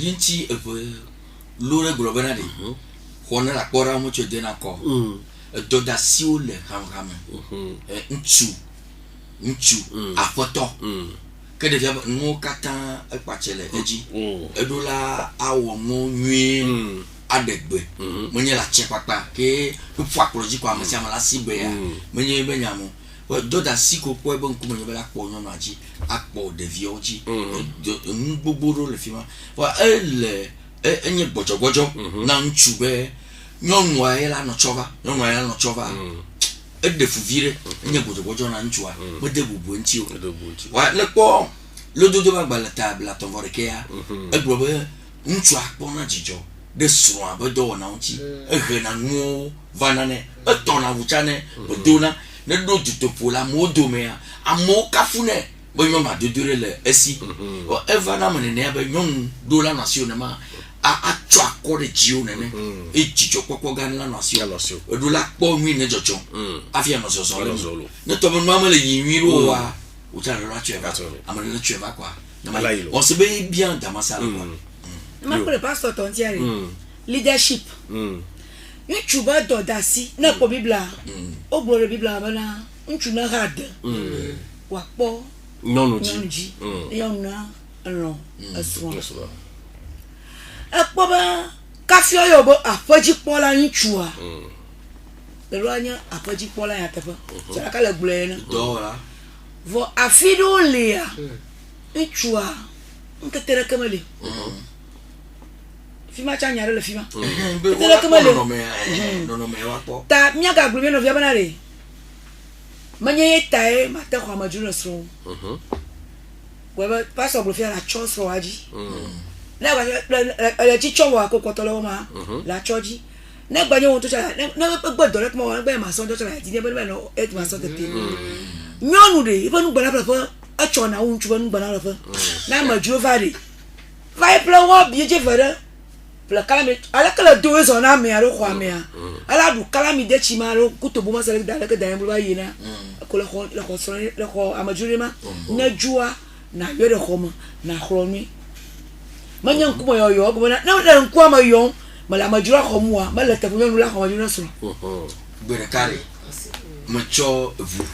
C: yinti lore globana de hona la kora mucho de na ko doda siole ham nchu afoto ke de via no kata epachele eji edola awo mo nwi adegbe monye la chepapa ke fu akoloji kwa amsia mala sibe ya monye benyamo doda siko po ebe nkume nye bela kpo nyono aji akpo de vioji ngbogbo le fima wa ele enye gbojo na nchube nyonu ayela no chova ede fuvire enye gbojo na nchua mede bubu nti o wa le po lododo ba gbala tabla ton vorekea egbobe nchu akpo na jijo de sro abodo na nti ehre na nu vanane etona buchane odona ne do tutopo la modomea amoka fune bonyo ma dodore le esi o eva na mene ne ba nyon do la nation ma a twa akore jio nene e jijo kokko gan la nation do la po mi ne jojo afia no so so ne to mo ma le yinwiro wa o ta la cheva amale le cheva kwa on se be bien dans ma salle quoi
E: ma ko le pastor tontiere leadership nchu ba dodasi na ko bibla o gboro bibla bana nchu na had wa po nonuji yona ron asro apo ba kafio yo bo apoji pola nchu a pelo anya apoji pola ya tefa sala kala gbule na
C: dola
E: vo afido lea nchu a nketere kamale fima chanyare le fima tele kamale
C: no me wa po
E: ta miaga gbulu no via banare manye tae mata kwa majuna so weba paso blu fia la chos ro aji na ba la chicho wa ko kotolo ma la choji na gba nyon to cha na gbodo le mo wa gba ma so to cha ti ne be no et ma so te te nyonu de ibanu gba la fa a cho na unchu banu gba la fa na majuro vare vai plan wa bi je vare la calame ala kala do zo na me aro kwa me ala du calame de chimaro kutobo ma sele da da yembu ba yina ko la ko so la ko amajuri ma na jua na yore khoma na khroni manya nkumo yo go na na nkuwa ma yo mala majura khomwa mala tafunyo la khoma juna so
C: bere kare macho vu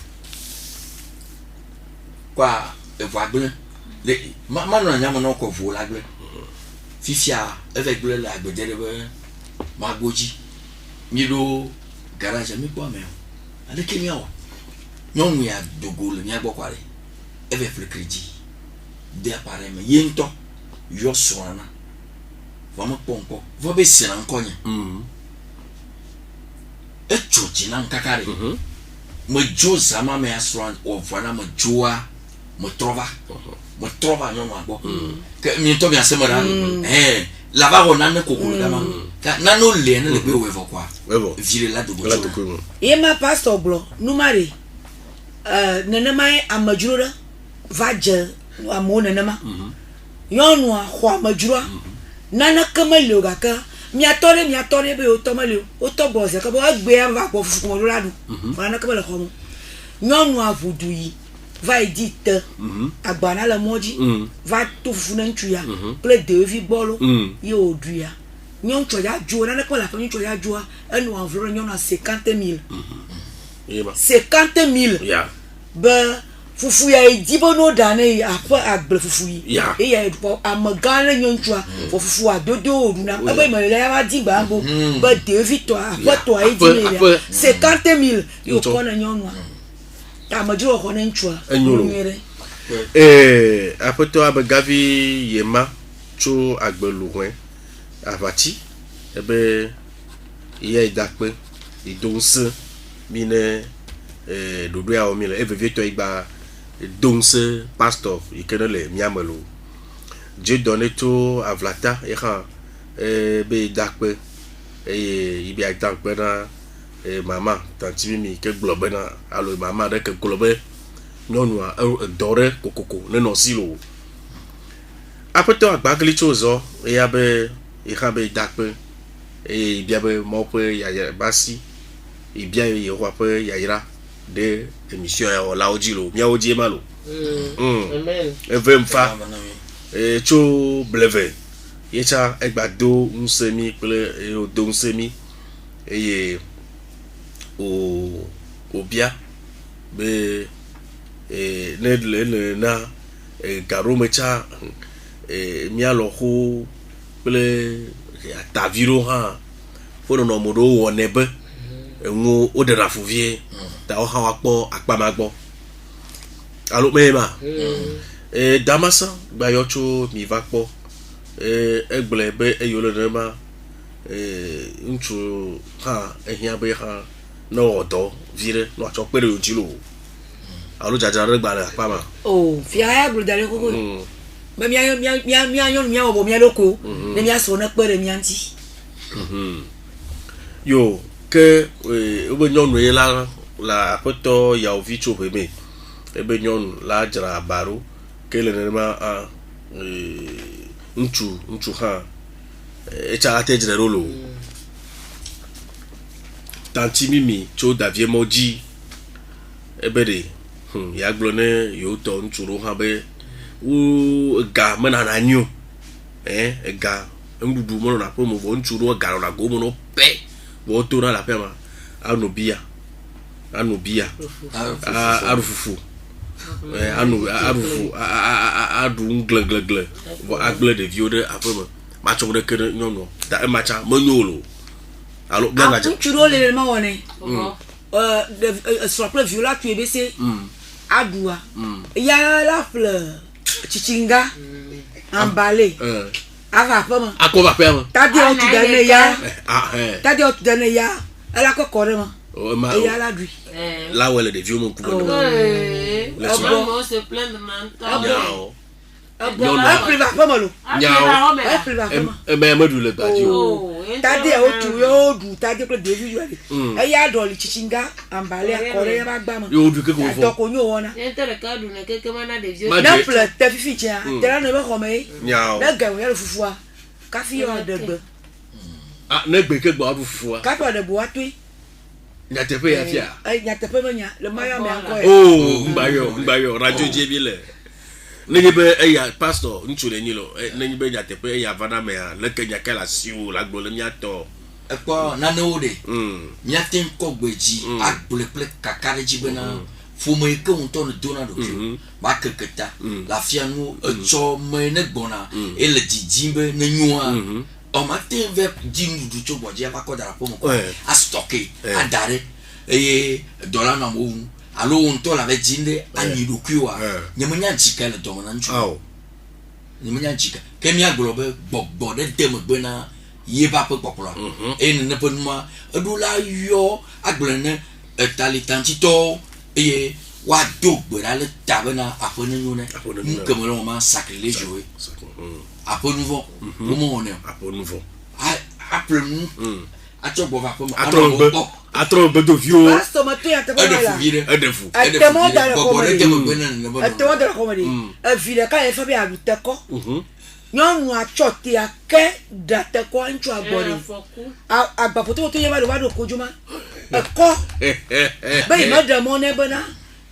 C: kwa evu agbe le ma no nya mo no ko vu la gbe fifia avec le la bedere magoji miro garage mi kwa me ale ke mi awo nyon ya dogol mi agbo kware eve fle crédit de appareil me yento yo soana vamos pompo vou be sina nkonya e chochi na nkakare mo jo sama me asran o vana mo joa mo trova nyon agbo ke mi to bi asemara là-bas on a un coco là-bas na no le na le be we quoi vire la dogo
E: e ma pastor blo numare nana mai amajura vaje amona nama yonu a kwa majura nana kamelo gaka mi atore be o tomale o to boze ka bo agbe ava po fufu mo ladu nana kamelo ko yonu a vudu yi va edite agbana la moji va to fufu na ntuya ple devi bolo yo oduya nyon choya jo na ko la fa nyon choya jo enu environ nyon a 50,000 50,000
A: yeah
E: ba fufu ya idibono dane apa agble fufu yi e ya edupo amagana nyon choa fufu adodo oduna aba ma ya ma digba mbo ba devi to apa to ai di 50,000 yo ko na nyon wa ta majuro ko na nchua
A: après toi gavi yema cho agbelu wen avati ebe iye idakpe idonse mine dodo ya omile eve to igba donse pastor ikenele miamelo Dieu donné to avlata ira be idakpe ibi idakpe na mama tanti mimi ke globe na alo mama de ke globe non wa dore kokoko ne no silo après to agbagli chozo e abe be dakpe e bia be mo pe ya basi e bia ye wa pe ya ira de émission ya la ojilo mia oji malo amen e vem fa e cho bleve yecha egbado unsemi pele o do unsemi e o bia be ne na garo mecha mi alo ho ple ataviro ha fo no modo wonebe enwo o de rafuvie ta o ha wa po apamagbo alo mema damasa gba yocho mi va po egbele be eyolo nema nchu ha ehia be ha no odo vire no acho pere ojilo alo jajare gba la pama
E: fia ya brudare koko ba mi ayon mi obo mi loko ne mi aso na pere mi anti
A: yo que ebe nyonu ye la apoto ya ovicho bebe ebe nyonu la jara baro que le nema a nchu ha echa atejere rolo tanti mimi cho davie moji ebere ya glone yo to nchuru ha be u ga mena na nyu ga ndudu mo na po mo bo nchuru ga na go mo no pe bo to na la pe ma anobia arufufu arufu adu nglegle bo agle de viode apema ma chokre kere nyono da macha monyolo alo bien ga
E: nchuru le ma woni sur le viola tu ebc adua ya la fleur chichinga emballé ava pama
A: akoba pema
E: tadi o tu dane ya tadi o tu dane ya ala ko kore ma ya la dui
A: là où elle est de vieux mon couple
D: on se plaint de mental
E: après va pama lo après va pama
A: mais me dule badio
E: tadi o tu yo du tadi ko David yo ya do li chichinga emballé akore ya ba gba ma
A: yo du ke ko fo
E: to ko nyo wona
D: intere ka du ne ke mana de vieux
E: na pla te fifi tia tera ne ba ko me na ga wo ya fufua ka fi yo degbe
A: ne gbe ke gba fufua
E: ka to de bo atui
A: nya tepe ya fia
E: nya tepe ma nya le mayo me anko
A: mbayo radio jebile Nengibe eya pastor nchule nyilo nengibe nya tepe eya vana me le kenya kala siu la gbole miato
C: ekpo na ne ode miaten ko gbeji agbole ple kakare jibena faut me que on tourne donner le ba que ta la fianou cho me ne bona et le djimbe ne nyua on matin vers 10 du cho bodia ba ko dara po mo a stocker a dare et dollar na mo alo on to la vejinde ani du kuwa nyamanya jika le domana nchu nyamanya jika kemia globe bobbo de dem bena ye ba pe popula et ne pe moi adula yo aglene talitantito et wa dogbe la le tabena apone nyone comme le moment sacrilège joué apo nouveau comment on est
A: apo nouveau
C: après nous ato bo va pour
A: atro be do vieux
E: pasto mato ya tabo la
A: edefu
E: atemo da la comedy vile ka e fa bi abuteko nyonu achote ake dateko nchu agbori agbapoto to ye ba do kojuma eko be ma de mo ne bana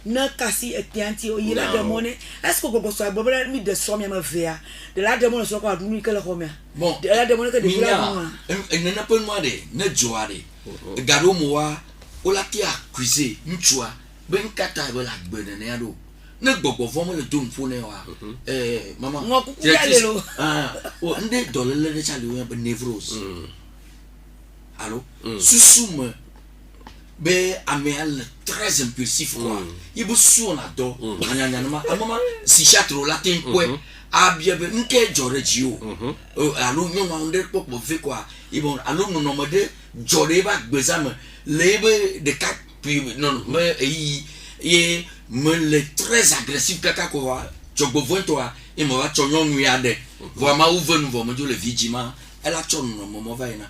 E: na kasi etianti o yila de mo ne est-ce que gogo so agbo mi de so mi ma vea de la de mo so ko adunu ke le homia bon de la de mo ne ke de la mo
C: na pe mo de na joare garo mo wa o la ti accusé nchua ben kata be la gbede ne ado na gbogbo fo mo le dun fo ne wa mama
E: ngo ku ya le lo
C: o ande dolele de chale we be nevros allo susume be améal très impulsif quoi il bu sur la do nyanya na mama si chatro latin quoi abia be nke jore jio allo nyo ma onde popo ve quoi ibon allo no no mode jore ba gbezame lebe de 4 puis non mais et me le très agressif kaka quoi jogo toi et moi chonyo nuade vraiment ouvre nous me le vigima elle a chonno mo va ina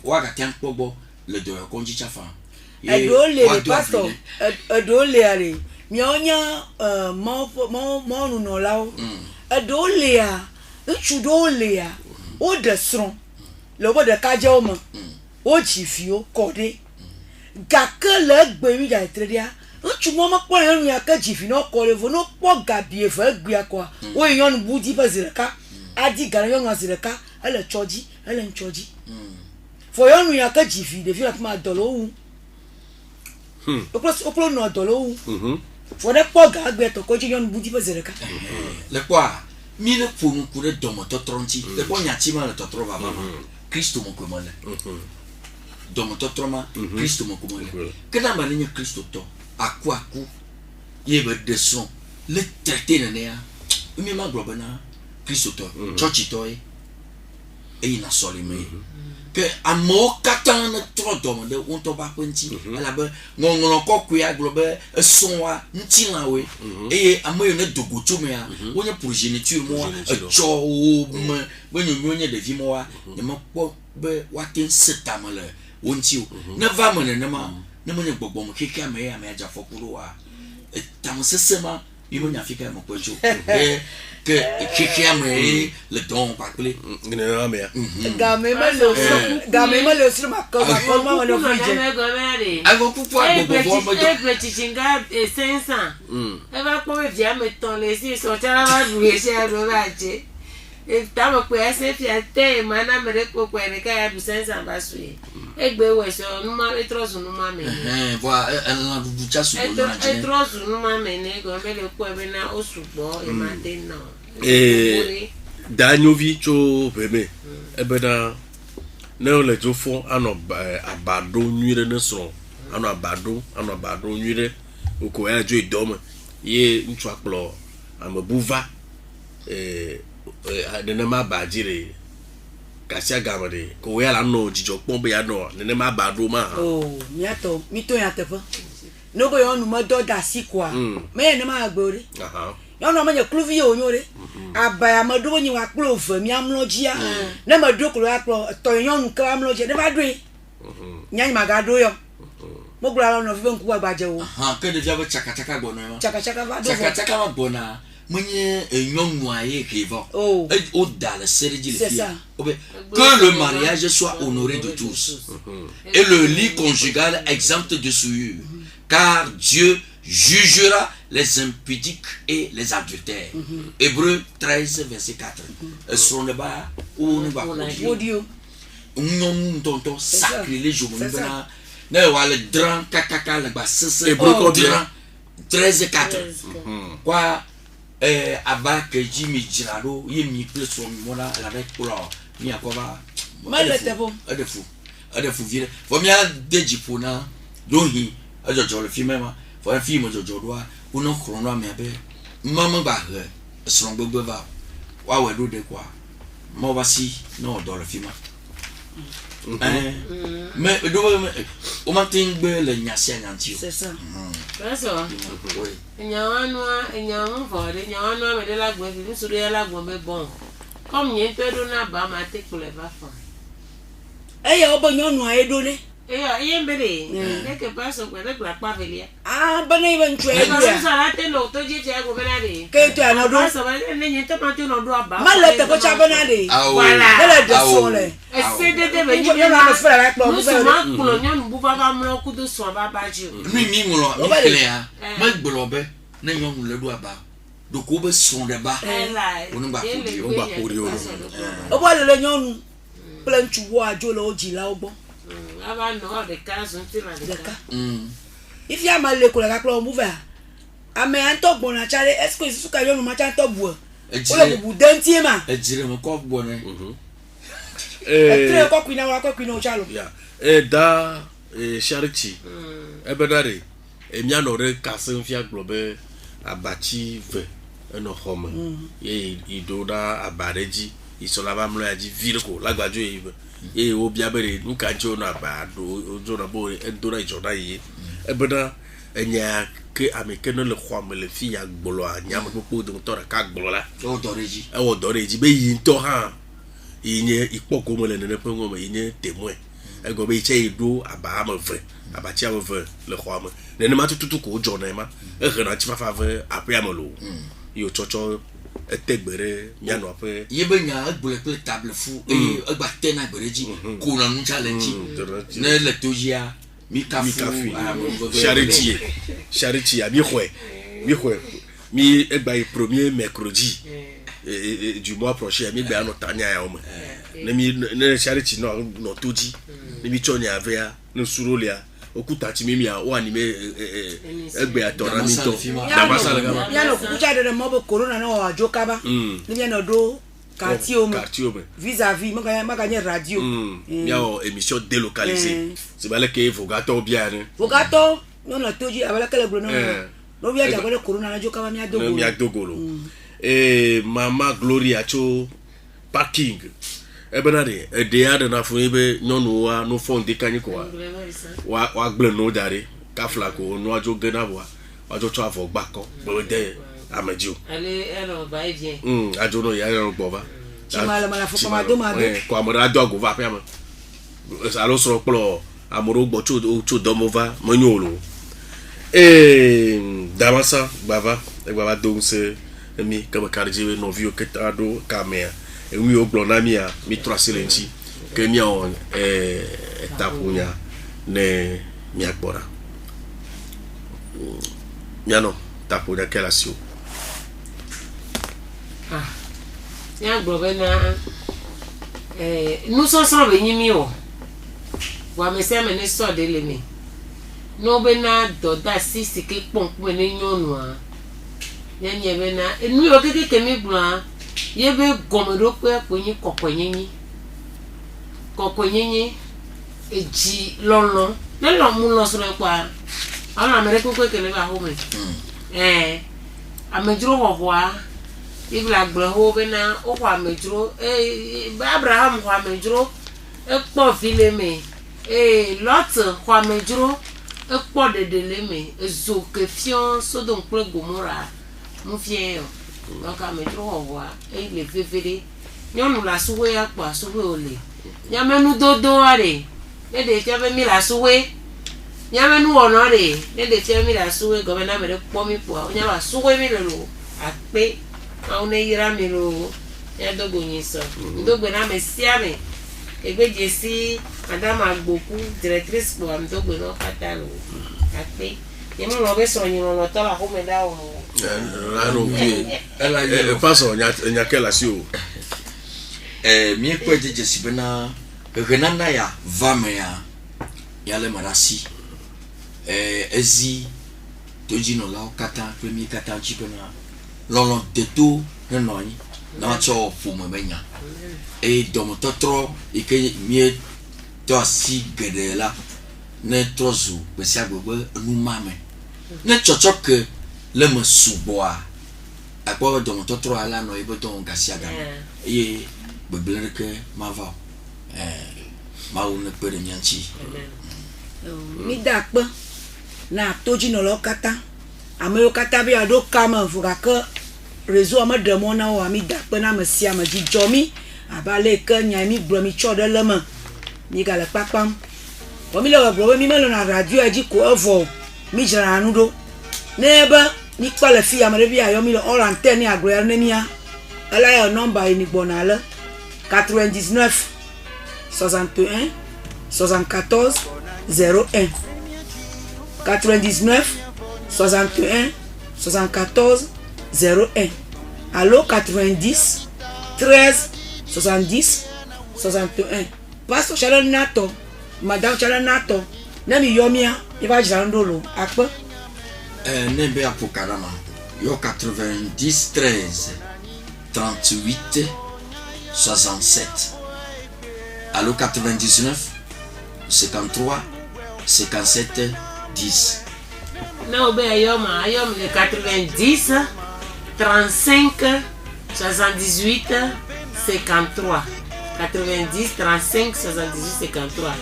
C: wa ga tian pobo le do konji chafa
E: edole le pastor edole are mionya mo nu no lawo edole a nchudole a o de sron le bo de kaje o mo o chifio kode gakele gbe mi ja tredia nchu mo ma po yan ya ka jifi no kole vo no po gabie fa gbia kwa o yan budi bazireka adi gara yan azireka ele choji ele nchoji fo yan ya ka jifi de fi na ma dolo oplo no dolo fo de po ga gbe to ko ji yan budi bazireka
C: le kwa mi le fonu ku de domo to tronti le po nya ti ma le to trova mama Kristo mo ko mo le domo to troma Kristo mo ko mo le kana ma le Kristo to aku ye be de son le traité nenia mi ma globana Kristo to church to e ina solime que amo katana tro domo de on to ba penti ala be ngongolo ko kuya globe son wa ntina we e amo yo ne dogo chumea wonya progeniture mo cho me wenyo de vie mo wa ne ma po be watin setamale wonti ne va me ne ma ne mo ne gbogbo mo keke ame ya me aja fokuru wa tamusesema yimo nya fika mo kwejo que keke ame le don pa kle
A: ne ame ya
E: game me le sur ma ko ma wona fije
C: ago pupu agogo mo
D: e pretichinga 500 e va po via meton les si so tara va jouer chez Adoraje e tamo pe ese fiate mana mere ko ko ene ka ya 500 ba suye egbe weso numa etrozu numa me
C: voilà la du chasu
D: etrozu numa me ne go be le ko be na osugbo e ma de no
A: danyovi cho beme ebeda ne le jo fo ano abado nwire ne so ano abado nwire oko ya jo idom ye ntu akplo amabuva de ne ma bajire kasia gamade ko ya la no jijo pombe ya no ne ma bado ma
E: miato mito ya tefa no go yo nu ma do da si kwa me ne ma agbore yo no ma nye kluvi yo nyore abaya ma do nyi wa klo fa mi amlojia na ma do klo aklo to yo nu ka amlojia ne ba do nyanyi ma ga do yo mo gura no fi ben ku agbaje wo
C: ke de via chaka gbono yo
E: chaka va do
C: chaka ma bona mwenye nyongu aye kivo au dans la série de que le mariage soit honoré de tous et le lit conjugal exempt de souillure car Dieu jugera les impudiques et les adultères. Hébreux 13 verset 4 sur le bas ou ne va pas non tonton sacrilège au monde ne wa le dran kakaka le bas c'est 13-4 kwa aba ke Jimmy Girado yemi plus from mona la avec pour mi akoba adefu vile fo mi deji pona dohi ajojo le film ma fo film jojo do uno chrono mi abe mama ba he strong gbogbo va wa we do de kwa mo ba si no do le film mais o matin gbe le nyasia nyantio
E: c'est ça
D: ça nyawanwa nyawan fore nyawanwa me de la gbe bi suru ya la gbe bon comme yen pe do na ba ma te pour le va fa
E: eya obo nyonu a edole
D: eya yen bere ne que paso que le pa velia
E: bana iban chwe ya
D: ça la te lo to je je go bena de
E: ke to anodo
D: ça va ne yen te ma te no do aba
E: malete ko cha bana de voilà la de sole
D: c'est de be ni
E: na fera la klo bu
D: ba kulo nyonu bu ba ba mlo ku do so ba ba ji
C: mi mulo mi clear ma gbolobe na nyonu le do aba do ko be son de ba onu ba kuri
E: o bo le nyonu plan chuwo ajo lo ojila ogbo
D: aba no de caso ntira de ka
E: if ya ma le ko la klo mu va ame anto gbon na chale est-ce que su ka yonu ma cha to bu o le bu dentie ma
C: ejire mo ko gbo ne
E: tre ko kwina wa ko kwina o chalo
A: ya da charity ebedare emi anore kasin fia globe abachi ve eno home ye idora abareji isola ba mlo ya ji virko lagbajo ye o bia bere nka jo na ba do jo na bo endora ijona ye ebeda enya ke ameke no le khwam le fi ya gbolo anya mo popo do to ra ka gbolo la o doreji be yi to ha inye ipoko mo le ne pe ngo mo inye témoin e go be che ido aba ma ve aba cha ma ve le khwam ne ma tutu ko jo na ma e gna chi fa fa ve apia mo lo yo chocho etegbere miano ape
C: yebenya agbole pe table fou agba tena gbereji ko na nu challenge ne le tojia mi kafu
A: charity mi khwe mi egba premier mercredi du mois prochain mi gba no tanya ya o ne charity no toji ne mi chonya avea no surolia okuta ti mimi a o anime egbe atora mi to da masala ga
E: ya no kucha de mo bo corona no ajo kaba ni ya no do kartio vis-à-vis maka nye radio
A: ya o émission délocalisée c'est balé que vogato bien
E: vogato no na toji abala kala bro no bia ja ko corona na ajo kaba mi
A: adogolo mama gloria cho parking ebenade de na fun ebe nyonu wa no fon de kanyi ko wa gble no dare ka fla ko no ajo gena wa ajo to afo gba ko bo de ameju
D: ale ero ba bien
A: ajo no ya ero gbo ba
E: mala fo ma do
A: ko amora do go va pe am alo so plo amoro gbo cho do mo va mo nyolo damasa baba baba donc c'est mi comme cardier no vieux que tado camera et oui au blonamia mi trois silenci que ni on tapunya ne mi akbora miano tapunya kela sio
D: ya globena nous sommes venus mio wa me se me ne so de le mi no bena do da sisi ke ponpo ne nyonu a nye bena enu yo ke mi bla yebe gomedo pe ponyi kokonyinyi eji lolo le lo mu lo so kwa ana america ko kele ba ho me amejuro ho a ibla gbre ho bena o kwa amejuro abraham ho amejuro e po file me lot ho amejuro e po dedele me ezo ke fion so don pe gomora mu fie yo donc amejuro ho a le fefere nyonu la suwe ya pa suwe ole nyamenu dodo are ne de che be mi la suwe nyamenu ono re ne de che mi la suwe governor mere po mi po nyama suwe mi lo ape awon yira mi lo ya dogo yin so dogbe na me siame egbeje si madame agboku directrice po am dogbe no kata lo ape yemi lo be so yin lo to la ko me da o
A: rano vi paso nya kela si o
C: mi ekwe jeje sibena renanda ya vame ya le marasi ezi tojino la kata premier kata chipena lolon teto nenoi na cho fumo benya e dom totro ike mie to asi gedela ne trozu besia gbogbo nu mame ne chochoke le me suboa akwa dom totro ala no ibo don gasia ga e gbegble ke mava ma une pere nyanchi
E: mi dakpa na tojino lo kata ameyo kata bi ado kama fuka ke réseau ama demo na wa mi dakpa na me sia ma di jomi abale ke nya mi gro mi cho de lema mi ga le papam o mi le wa gro mi melo na radio aji ko evo mi jara anu do neba mi pa le fi amare bi ayo mi le all antenne agro ne mia ala ya number ni gbona le 99 61 74 01 99 61 74 01 allo 90 13 70 61 Pastor Shalom Nato Madame Shalom Nato nami yomia iba jirandolo akpo
C: nebe apokarama yo 90 13 38 67 allo 99 53 57 10
D: non ben ayom le 90 35 78 53 90 35 78 53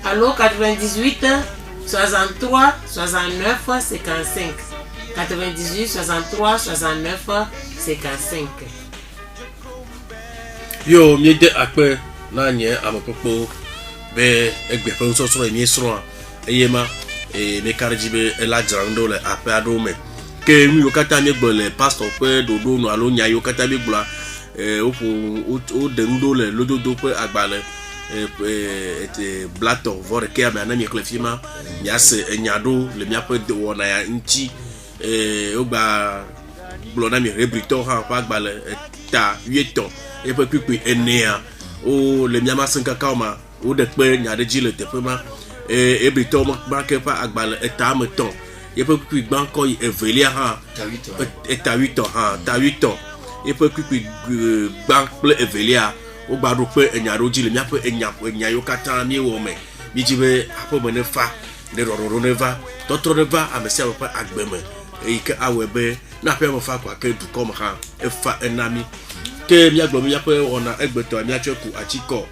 D: allo 98 63 69 55 98 63 69 55
A: yo miede akpe na nye amapopo be egbefe so emi sro eyema me karjibe la jando le ape adome ke mi okata mi gbole pastor pe dodo no alo nya yo kata mi gbla o de ndo le lododo pe agbale et blato vore ke ba na mi klefima nya se enyado le mi ape de wona ya nchi o gba gblo na mi rebrito ha pa agbale ta 8 ans e pe pipi enea o le mi ama 5 kaoma o de pe nya de ji le te pe ma ebrito ma ke pa agbale eta me ton il peut plus grand quand il éveillé ha et t'as 8 ans ha t'as 8 ans il peut plus grand plein éveillé au baro pe enyaro ji le mi ape enya yo kata mi wo me mi ji be apo me ne fa ne roro ne va totro ne va amesia pa agbeme e ke awebe na pe mo fa kwa ke du kom ha e fa enami ke mi agbo mi ape ona egbeto mi acheku achiko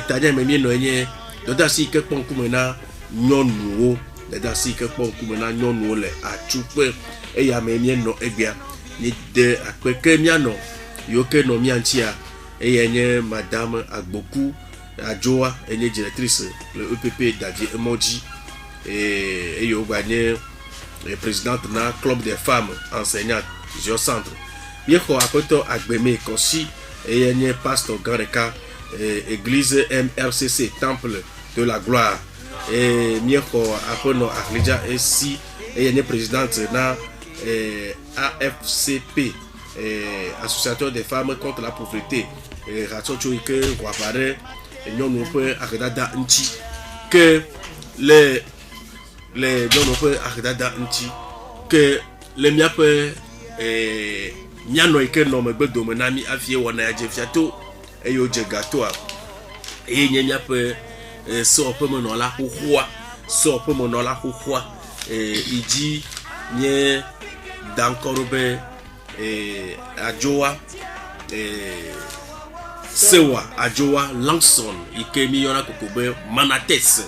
A: tanya me mi no enye doda si ke ponku me na nyonu da si ke ponku me na nyonu le achupe e ya me mi no egbia ni de akpeke mi ano yo ke no mi antia e yenye madame Agboku Ajoa enye directrice le EPP David Emoji et yo gagné présidente na club des femmes enseignantes jo centre bien ko akoto agbeme kosi e yenye pasteur Gareka église MRCC temple de la gloire et mieko akono aklija esi e yenye présidente na AFCP association des femmes contre la pauvreté ratio que guapare nyonu pe akadada nchi que les nyonu pe akadada nchi que le miape nyano ike no me gbedo me na mi afie wona ya jefiato eyo je gato a nye miape so pe me no la hohoa so pe me no la hohoa iji nye dankorobe Ajoa Sewa Ajoa Langson ikemi yona kokobe Manates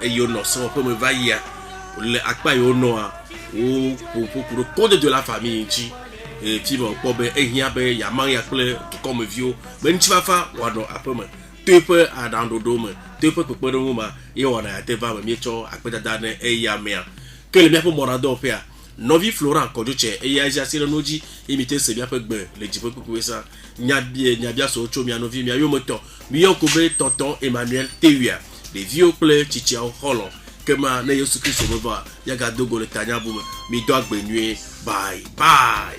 A: yo no so pe me vaya le akpa yo no a o pour le compte de la famille nchi fi mo po be ehia be ya man ya ple comme vieux mais nchi va fa wa no apeme tepe adandodo me tepe pepere mu ma ye wona ya te va me miecho akpeta dane eya mea que le mia po morado pe a Novi Florent Kodoche et ya jasira noji imiter se bien pegbe le jipe kukuesa nyabia so cho mi anovi mi ayo moto mi yokobe tonton Emmanuel Tewia les vieux play Chichiao Holland kema na Yesu Kristo baba ya ga dogo le tanya bu mi do agbenue bye bye.